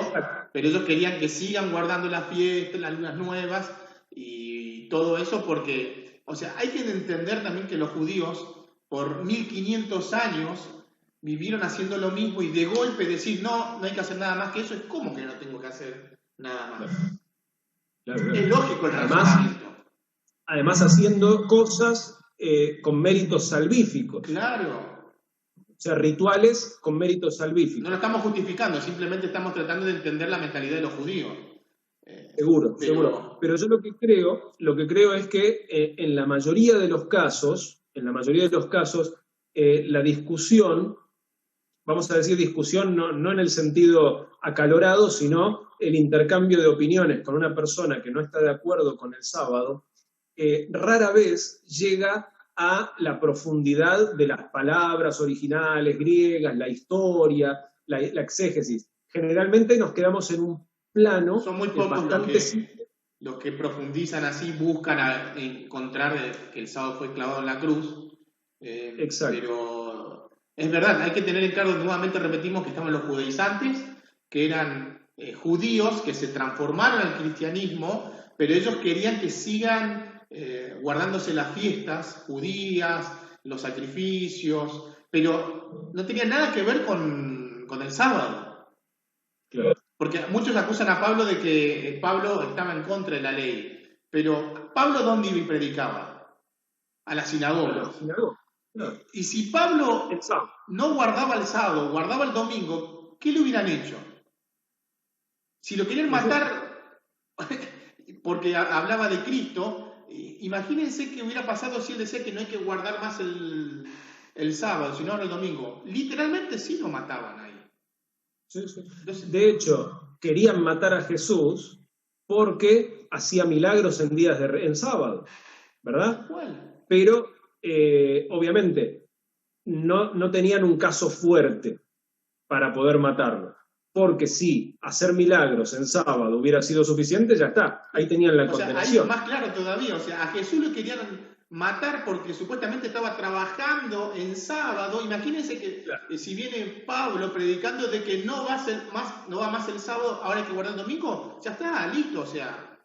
pero ellos querían que sigan guardando las fiestas, las lunas nuevas y todo eso porque, o sea, hay que entender también que los judíos por 1500 años vivieron haciendo lo mismo y de golpe decir, no, no hay que hacer nada más que eso, es como que no tengo que hacer nada más. Claro. Es lógico el razonamiento. Además haciendo cosas con méritos salvíficos. Claro. O sea, rituales con méritos salvíficos. No lo estamos justificando, simplemente estamos tratando de entender la mentalidad de los judíos. Seguro. Pero yo lo que creo es que en la mayoría de los casos, la discusión, vamos a decir discusión no en el sentido acalorado, sino el intercambio de opiniones con una persona que no está de acuerdo con el sábado, rara vez llega a la profundidad de las palabras originales griegas, la historia, la exégesis. Generalmente nos quedamos en un plano. Son muy pocos los que profundizan así, buscan encontrar que el sábado fue clavado en la cruz. Exacto. Pero es verdad, hay que tener en claro, nuevamente repetimos, que estaban los judaizantes, que eran judíos que se transformaron al cristianismo, pero ellos querían que sigan guardándose las fiestas judías, los sacrificios, pero no tenía nada que ver con el sábado. Claro. Porque muchos acusan a Pablo de que Pablo estaba en contra de la ley, pero ¿Pablo dónde iba y predicaba? A la sinagoga. Claro. Y si Pablo no guardaba el sábado, guardaba el domingo, ¿qué le hubieran hecho? Si lo querían matar porque hablaba de Cristo, imagínense qué hubiera pasado si él decía que no hay que guardar más el sábado, sino el domingo. Literalmente sí lo mataban ahí. Sí. De hecho, querían matar a Jesús porque hacía milagros en sábado, ¿verdad? ¿Cuál? Pero obviamente no tenían un caso fuerte para poder matarlo. Porque si hacer milagros en sábado hubiera sido suficiente, ya está. Ahí tenían la condenación. Ahí es más claro todavía. O sea, a Jesús lo querían matar porque supuestamente estaba trabajando en sábado. Imagínense que si viene Pablo predicando de que no va más el sábado, ahora hay que guardar el domingo, ya está, listo, o sea.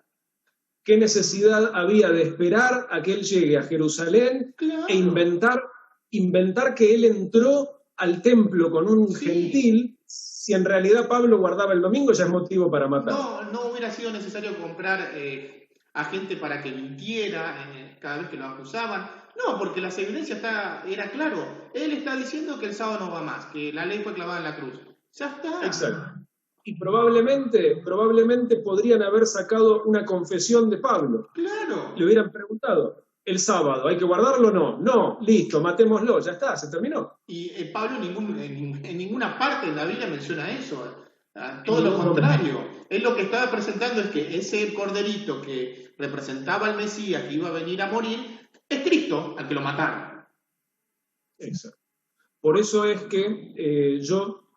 ¿Qué necesidad había de esperar a que él llegue a Jerusalén e inventar que él entró al templo con un gentil? Si en realidad Pablo guardaba el domingo, ya es motivo para matar. No hubiera sido necesario comprar a gente para que mintiera cada vez que lo acusaban. No, porque las evidencias era claro. Él está diciendo que el sábado no va más, que la ley fue clavada en la cruz. Ya está. Exacto. Y probablemente podrían haber sacado una confesión de Pablo. Claro. Le hubieran preguntado, ¿el sábado hay que guardarlo o no? No, listo, matémoslo, ya está, se terminó. Y Pablo en ninguna parte de la Biblia menciona eso. Todo lo contrario. Él lo que estaba presentando es que ese corderito que representaba al Mesías que iba a venir a morir, es Cristo al que lo mataron. Exacto. Por eso es que yo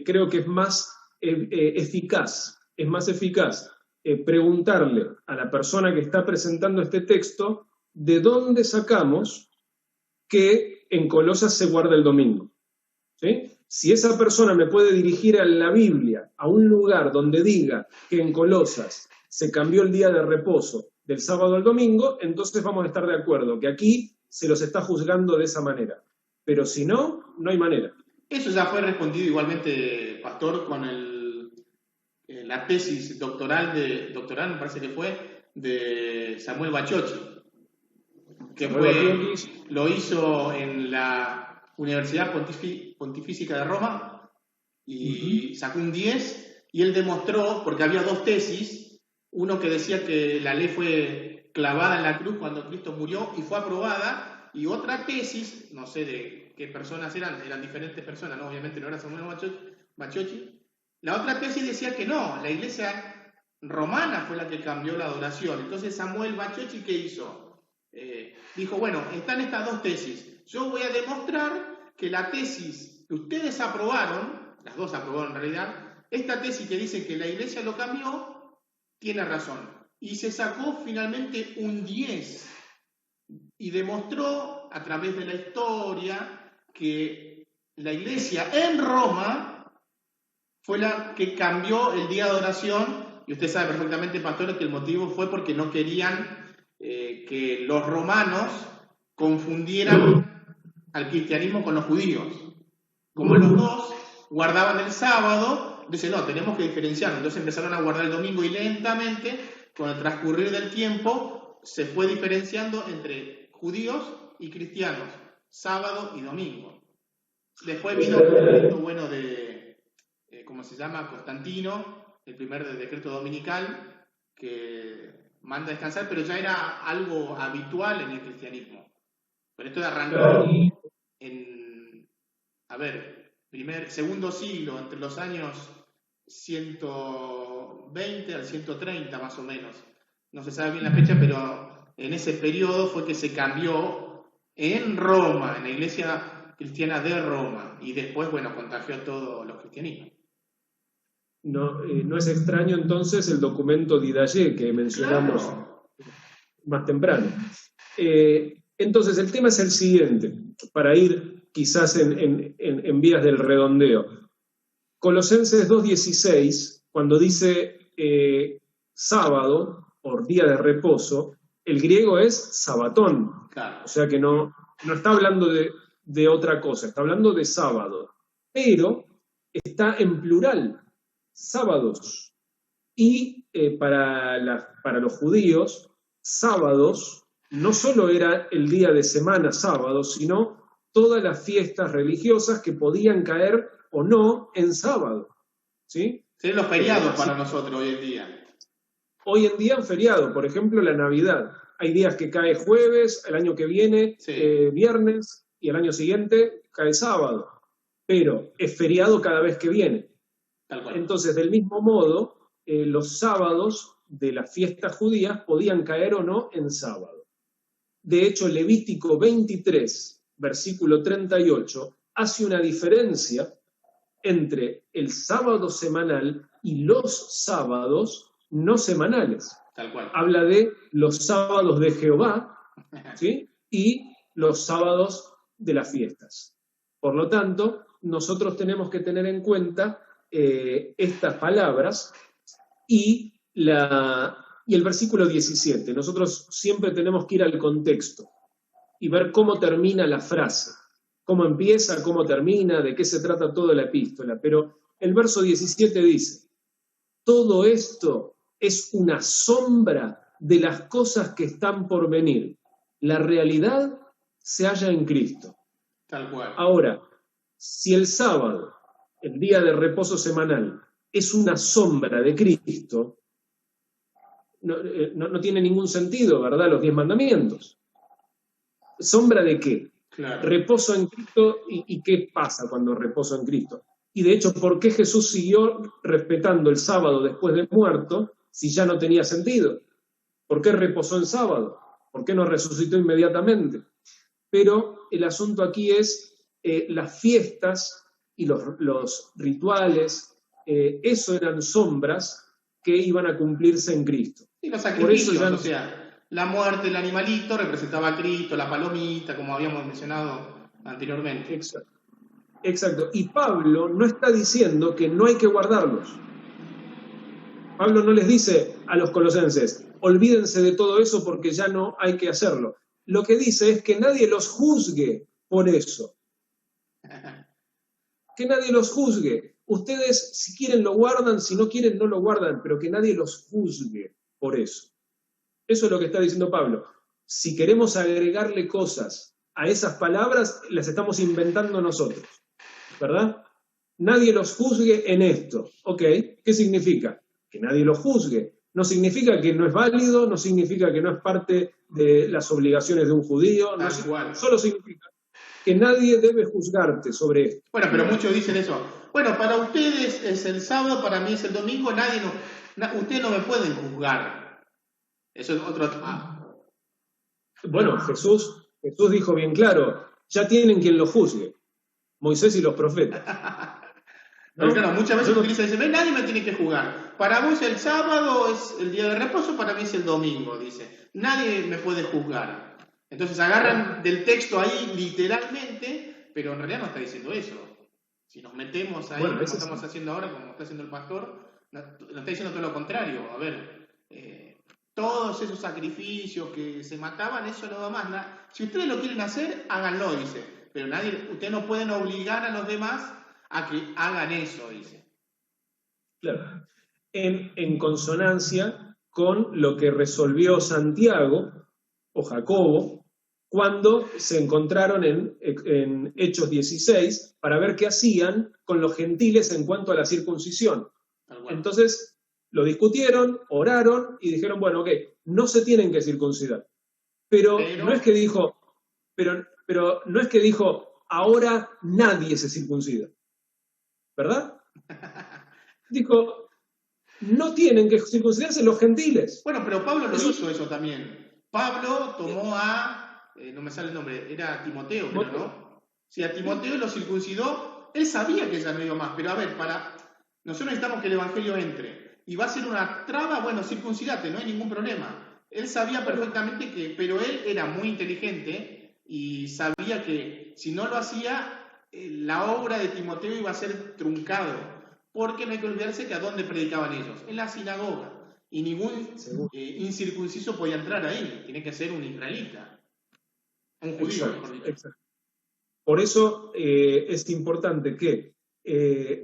creo que es más eficaz preguntarle a la persona que está presentando este texto de dónde sacamos que en Colosas se guarda el domingo. ¿Sí? Si esa persona me puede dirigir a la Biblia, a un lugar donde diga que en Colosas se cambió el día de reposo del sábado al domingo, entonces vamos a estar de acuerdo que aquí se los está juzgando de esa manera. Pero si no, no hay manera. Eso ya fue respondido igualmente, Pastor, con la tesis doctoral, me parece que fue, de Samuel Baciochi. que Samuel lo hizo en la Universidad Pontificia de Roma y sacó un 10, y él demostró, porque había dos tesis, uno que decía que la ley fue clavada en la cruz cuando Cristo murió y fue aprobada, y otra tesis, no sé de qué personas eran diferentes personas, ¿no? Obviamente no era Samuel Bacciocchi. La otra tesis decía que no, la iglesia romana fue la que cambió la adoración. Entonces Samuel Bacciocchi, ¿qué hizo? Dijo, bueno, están estas dos tesis. Yo voy a demostrar que la tesis que ustedes aprobaron, las dos aprobaron en realidad, esta tesis que dice que la iglesia lo cambió, tiene razón. Y se sacó finalmente un 10 y demostró a través de la historia que la iglesia en Roma fue la que cambió el día de adoración, y usted sabe perfectamente, pastores, que el motivo fue porque no querían que los romanos confundieran al cristianismo con los judíos. Como los dos guardaban el sábado, entonces no, tenemos que diferenciarnos. Entonces empezaron a guardar el domingo y lentamente, con el transcurrir del tiempo, se fue diferenciando entre judíos y cristianos, sábado y domingo. Después vino el decreto bueno de, ¿cómo se llama? Constantino, el primer decreto dominical, que manda a descansar, pero ya era algo habitual en el cristianismo. Pero esto arrancó en, segundo siglo, entre los años 120 al 130 más o menos. No se sabe bien la fecha, pero en ese periodo fue que se cambió en Roma, en la iglesia cristiana de Roma, y después, bueno, contagió a todos los cristianismos. No es extraño entonces el documento Didaye que mencionamos más temprano. Entonces el tema es el siguiente, para ir quizás en vías del redondeo. Colosenses 2:16, cuando dice sábado, o día de reposo, el griego es sabatón. Claro. O sea que no está hablando de otra cosa, está hablando de sábado. Pero está en plural, sábados. Y para los judíos, sábados no solo era el día de semana sábado, sino todas las fiestas religiosas que podían caer o no en sábado. ¿Sí? Serían los feriados para nosotros hoy en día. Hoy en día en feriado, por ejemplo, la Navidad. Hay días que cae jueves, el año que viene, viernes, y el año siguiente cae sábado. Pero es feriado cada vez que viene. Entonces, del mismo modo, los sábados de las fiestas judías podían caer o no en sábado. De hecho, Levítico 23, versículo 38, hace una diferencia entre el sábado semanal y los sábados no semanales. Tal cual. Habla de los sábados de Jehová, ¿sí? Y los sábados de las fiestas. Por lo tanto, nosotros tenemos que tener en cuenta estas palabras y el versículo 17. Nosotros siempre tenemos que ir al contexto y ver cómo termina la frase, cómo empieza, cómo termina, de qué se trata toda la epístola. Pero el verso 17 dice, todo esto es una sombra de las cosas que están por venir. La realidad se halla en Cristo. Tal cual. Ahora, si el sábado, el día de reposo semanal, es una sombra de Cristo, no tiene ningún sentido, ¿verdad? Los 10 mandamientos. ¿Sombra de qué? Claro. Reposo en Cristo, ¿y qué pasa cuando reposo en Cristo? Y de hecho, ¿por qué Jesús siguió respetando el sábado después de muerto si ya no tenía sentido? ¿Por qué reposó en sábado? ¿Por qué no resucitó inmediatamente? Pero el asunto aquí es las fiestas y los rituales, eso eran sombras que iban a cumplirse en Cristo. Y los sacrificios, o sea, la muerte del animalito representaba a Cristo, la palomita, como habíamos mencionado anteriormente. Exacto. Y Pablo no está diciendo que no hay que guardarlos. Pablo no les dice a los colosenses, olvídense de todo eso porque ya no hay que hacerlo. Lo que dice es que nadie los juzgue por eso. Que nadie los juzgue. Ustedes, si quieren, lo guardan, si no quieren, no lo guardan, pero que nadie los juzgue por eso. Eso es lo que está diciendo Pablo. si queremos agregarle cosas a esas palabras, las estamos inventando nosotros, ¿verdad? Nadie los juzgue en esto. ¿Ok? ¿Qué significa? Que nadie los juzgue. No significa que no es válido, no significa que no es parte de las obligaciones de un judío, no, solo significa que nadie debe juzgarte sobre esto. Bueno, pero muchos dicen eso. Bueno, para ustedes es el sábado, para mí es el domingo, ustedes no me pueden juzgar. Eso es otro... Bueno, Jesús dijo bien claro, ya tienen quien lo juzgue, Moisés y los profetas. Pero claro, muchas veces dice, nadie me tiene que juzgar. Para vos el sábado es el día de reposo, para mí es el domingo, dice. Nadie me puede juzgar. Entonces agarran del texto ahí literalmente, pero en realidad no está diciendo eso. Si nos metemos ahí, como estamos haciendo ahora, como está haciendo el pastor, nos está diciendo todo lo contrario. A ver, todos esos sacrificios que se mataban, eso no va más. Si ustedes lo quieren hacer, háganlo, dice. Pero ustedes no pueden obligar a los demás a que hagan eso, dice. Claro. En consonancia con lo que resolvió Santiago o Jacobo cuando se encontraron en Hechos 16 para ver qué hacían con los gentiles en cuanto a la circuncisión. Entonces lo discutieron, oraron y dijeron, bueno, ok, no se tienen que circuncidar. Pero no es que dijo, pero no es que dijo, ahora nadie se circuncida. ¿Verdad? Dijo, no tienen que circuncidarse los gentiles. Bueno, pero Pablo lo hizo eso también. Pablo tomó no me sale el nombre, era Timoteo, creo, ¿no? Si a Timoteo lo circuncidó, él sabía que ya no iba más, pero a ver, nosotros necesitamos que el evangelio entre. Y va a ser una traba, bueno, circuncidate, no hay ningún problema. Él sabía perfectamente pero él era muy inteligente y sabía que si no lo hacía, la obra de Timoteo iba a ser truncado, porque no hay que olvidarse que a dónde predicaban ellos, en la sinagoga, y ningún incircunciso podía entrar ahí, tiene que ser un israelita, un judío, mejor dicho. Exacto. Por eso es importante que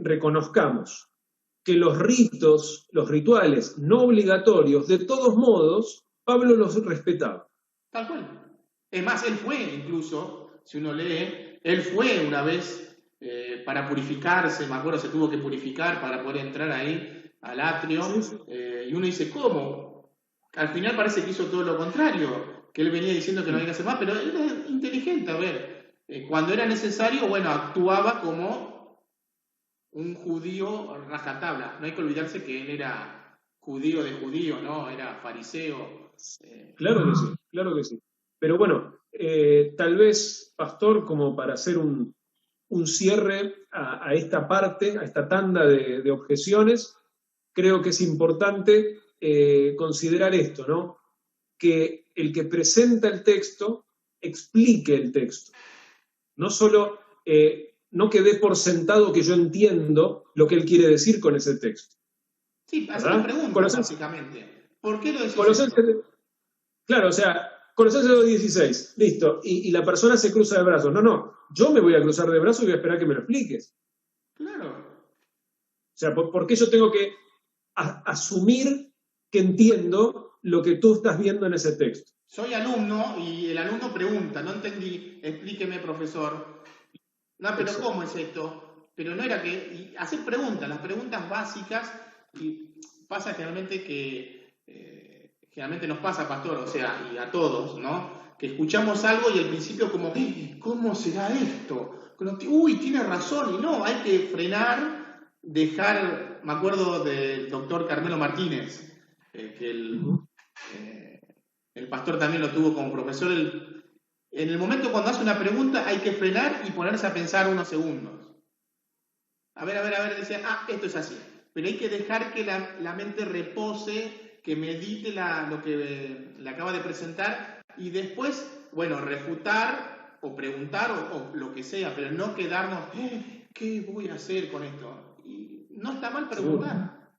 reconozcamos que los ritos, los rituales no obligatorios, de todos modos, Pablo los respetaba. Tal cual. Es más, él fue incluso, si uno lee, él fue una vez para purificarse, me acuerdo, se tuvo que purificar para poder entrar ahí al atrio, y uno dice, ¿cómo? Al final parece que hizo todo lo contrario, que él venía diciendo que no había que hacer más, pero él era inteligente, a ver, cuando era necesario, bueno, actuaba como un judío rajatabla. No hay que olvidarse que él era judío de judío, ¿no? Era fariseo. Claro que sí. Pero bueno, tal vez, pastor, como para hacer un cierre a esta parte, a esta tanda de objeciones, creo que es importante considerar esto, ¿no? Que el que presenta el texto explique el texto. No solo, no que dé por sentado que yo entiendo lo que él quiere decir con ese texto. Sí, hacer una pregunta, básicamente. ¿Por qué lo decís? Claro, o sea, Colosenses 2:16, listo, y la persona se cruza de brazos. No, yo me voy a cruzar de brazos y voy a esperar que me lo expliques. Claro. O sea, ¿por qué yo tengo que asumir que entiendo lo que tú estás viendo en ese texto? Soy alumno y el alumno pregunta, no entendí, explíqueme, profesor. No, pero exacto. ¿Cómo es esto? Pero no era que... hacer preguntas, las preguntas básicas, y pasa generalmente que... generalmente nos pasa, pastor, o sea, y a todos, ¿no? Que escuchamos algo y al principio como, ¿cómo será esto? Uy, tiene razón, y no, hay que frenar, dejar, me acuerdo del doctor Carmelo Martínez, que el pastor también lo tuvo como profesor, en el momento cuando hace una pregunta hay que frenar y ponerse a pensar unos segundos. A ver, decía, esto es así, pero hay que dejar que la mente repose, que medite lo que le acaba de presentar y después, bueno, refutar o preguntar o lo que sea, pero no quedarnos, ¿qué voy a hacer con esto? Y no está mal preguntar.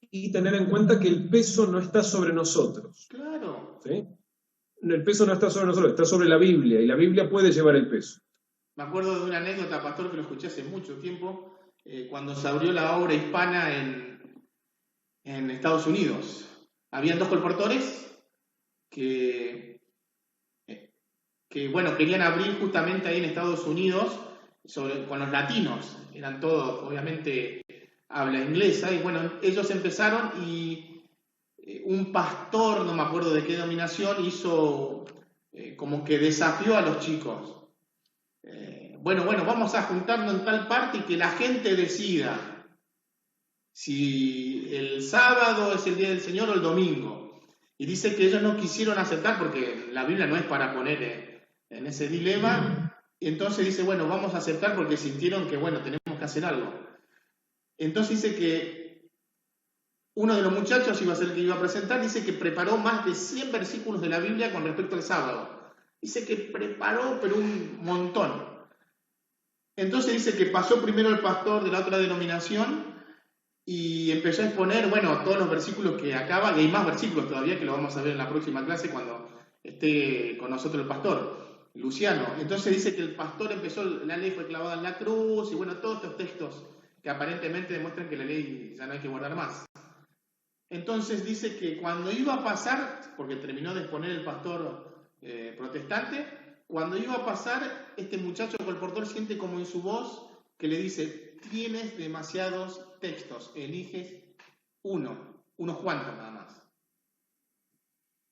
Y tener en cuenta que el peso no está sobre nosotros. Claro. ¿Sí? El peso no está sobre nosotros, está sobre la Biblia, y la Biblia puede llevar el peso. Me acuerdo de una anécdota, pastor, que lo escuché hace mucho tiempo, cuando se abrió la obra hispana en Estados Unidos. Habían dos colportores que, bueno, querían abrir justamente ahí en Estados Unidos con los latinos. Eran todos, obviamente, habla inglesa. Y bueno, ellos empezaron y un pastor, no me acuerdo de qué denominación, hizo como que desafió a los chicos. Bueno, vamos a juntarnos en tal parte y que la gente decida si el sábado es el día del Señor o el domingo. Y dice que ellos no quisieron aceptar porque la Biblia no es para poner en ese dilema. Y entonces dice, bueno, vamos a aceptar porque sintieron que, bueno, tenemos que hacer algo. Entonces dice que uno de los muchachos, iba a ser el que iba a presentar, dice que preparó más de 100 versículos de la Biblia con respecto al sábado. Dice que preparó, pero un montón. Entonces dice que pasó primero el pastor de la otra denominación y empezó a exponer, bueno, todos los versículos que acaba, y hay más versículos todavía que lo vamos a ver en la próxima clase cuando esté con nosotros el pastor, Luciano. Entonces dice que el pastor empezó, la ley fue clavada en la cruz, y bueno, todos estos textos que aparentemente demuestran que la ley ya no hay que guardar más. Entonces dice que cuando iba a pasar, porque terminó de exponer el pastor protestante, cuando iba a pasar, este muchacho colportor siente como en su voz que le dice, tienes demasiados textos, eliges unos cuantos nada más.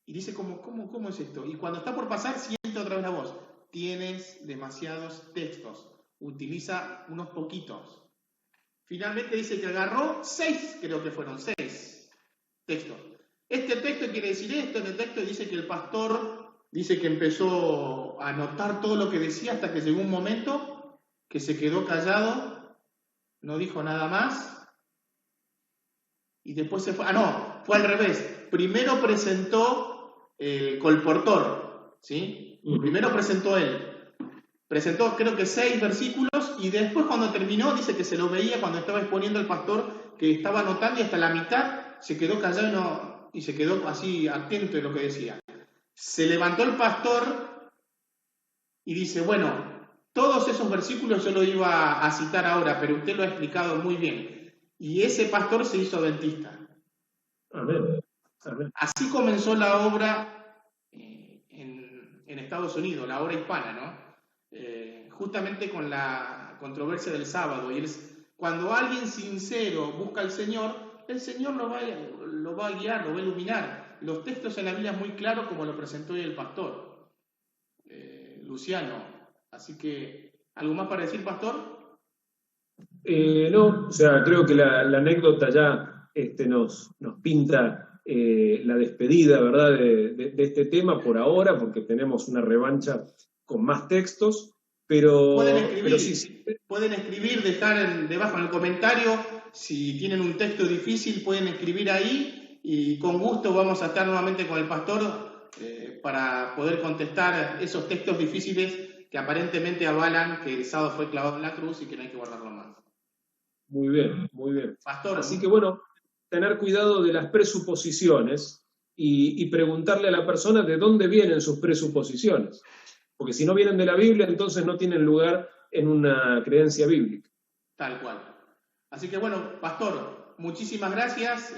Y dice, ¿cómo es esto? Y cuando está por pasar, siente otra vez la voz, tienes demasiados textos, utiliza unos poquitos. Finalmente dice que agarró 6, creo que fueron 6 textos. Este texto quiere decir esto, en el texto dice que el pastor dice que empezó a anotar todo lo que decía hasta que llegó un momento que se quedó callado, no dijo nada más, y después se fue. Fue al revés. Primero presentó el colportor, ¿sí? Primero presentó él. Presentó creo que 6 versículos y después cuando terminó dice que se lo veía cuando estaba exponiendo el pastor que estaba anotando y hasta la mitad se quedó callado y se quedó así atento de lo que decía. Se levantó el pastor y dice, bueno, todos esos versículos yo lo iba a citar ahora, pero usted lo ha explicado muy bien. Y ese pastor se hizo adventista. Amén. Así comenzó la obra en Estados Unidos, la obra hispana, ¿no? Justamente con la controversia del sábado. Y cuando alguien sincero busca al Señor, el Señor lo va a guiar, lo va a iluminar. Los textos en la Biblia es muy claro como lo presentó hoy el pastor Luciano. Así que, ¿algo más para decir, pastor? No, o sea, creo que la anécdota ya nos pinta la despedida, ¿verdad?, de este tema por ahora, porque tenemos una revancha con más textos, pero pueden escribir, dejar debajo en el comentario, si tienen un texto difícil, pueden escribir ahí, y con gusto vamos a estar nuevamente con el pastor para poder contestar esos textos difíciles que aparentemente avalan que el sábado fue clavado en la cruz y que no hay que guardarlo más. Muy bien, muy bien. Pastor, así que bueno, tener cuidado de las presuposiciones y preguntarle a la persona de dónde vienen sus presuposiciones. Porque si no vienen de la Biblia, entonces no tienen lugar en una creencia bíblica. Tal cual. Así que bueno, pastor, muchísimas gracias.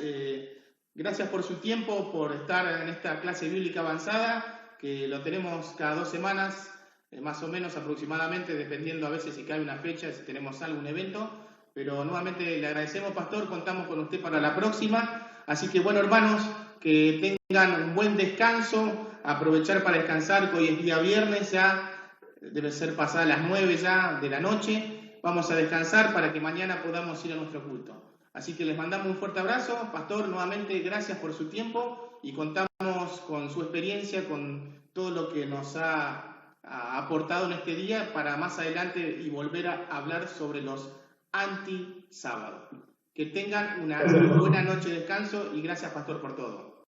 Gracias por su tiempo, por estar en esta clase bíblica avanzada, que lo tenemos cada 2 semanas, más o menos aproximadamente, dependiendo a veces si cae una fecha, si tenemos algún evento. Pero nuevamente le agradecemos, pastor, contamos con usted para la próxima. Así que bueno, hermanos, que tengan un buen descanso, aprovechar para descansar, que hoy es día viernes, ya debe ser pasadas las 9 ya de la noche. Vamos a descansar para que mañana podamos ir a nuestro culto. Así que les mandamos un fuerte abrazo. Pastor, nuevamente gracias por su tiempo y contamos con su experiencia, con todo lo que nos ha aportado en este día para más adelante y volver a hablar sobre los anti-sábado. Que tengan una buena noche de descanso y gracias, pastor, por todo.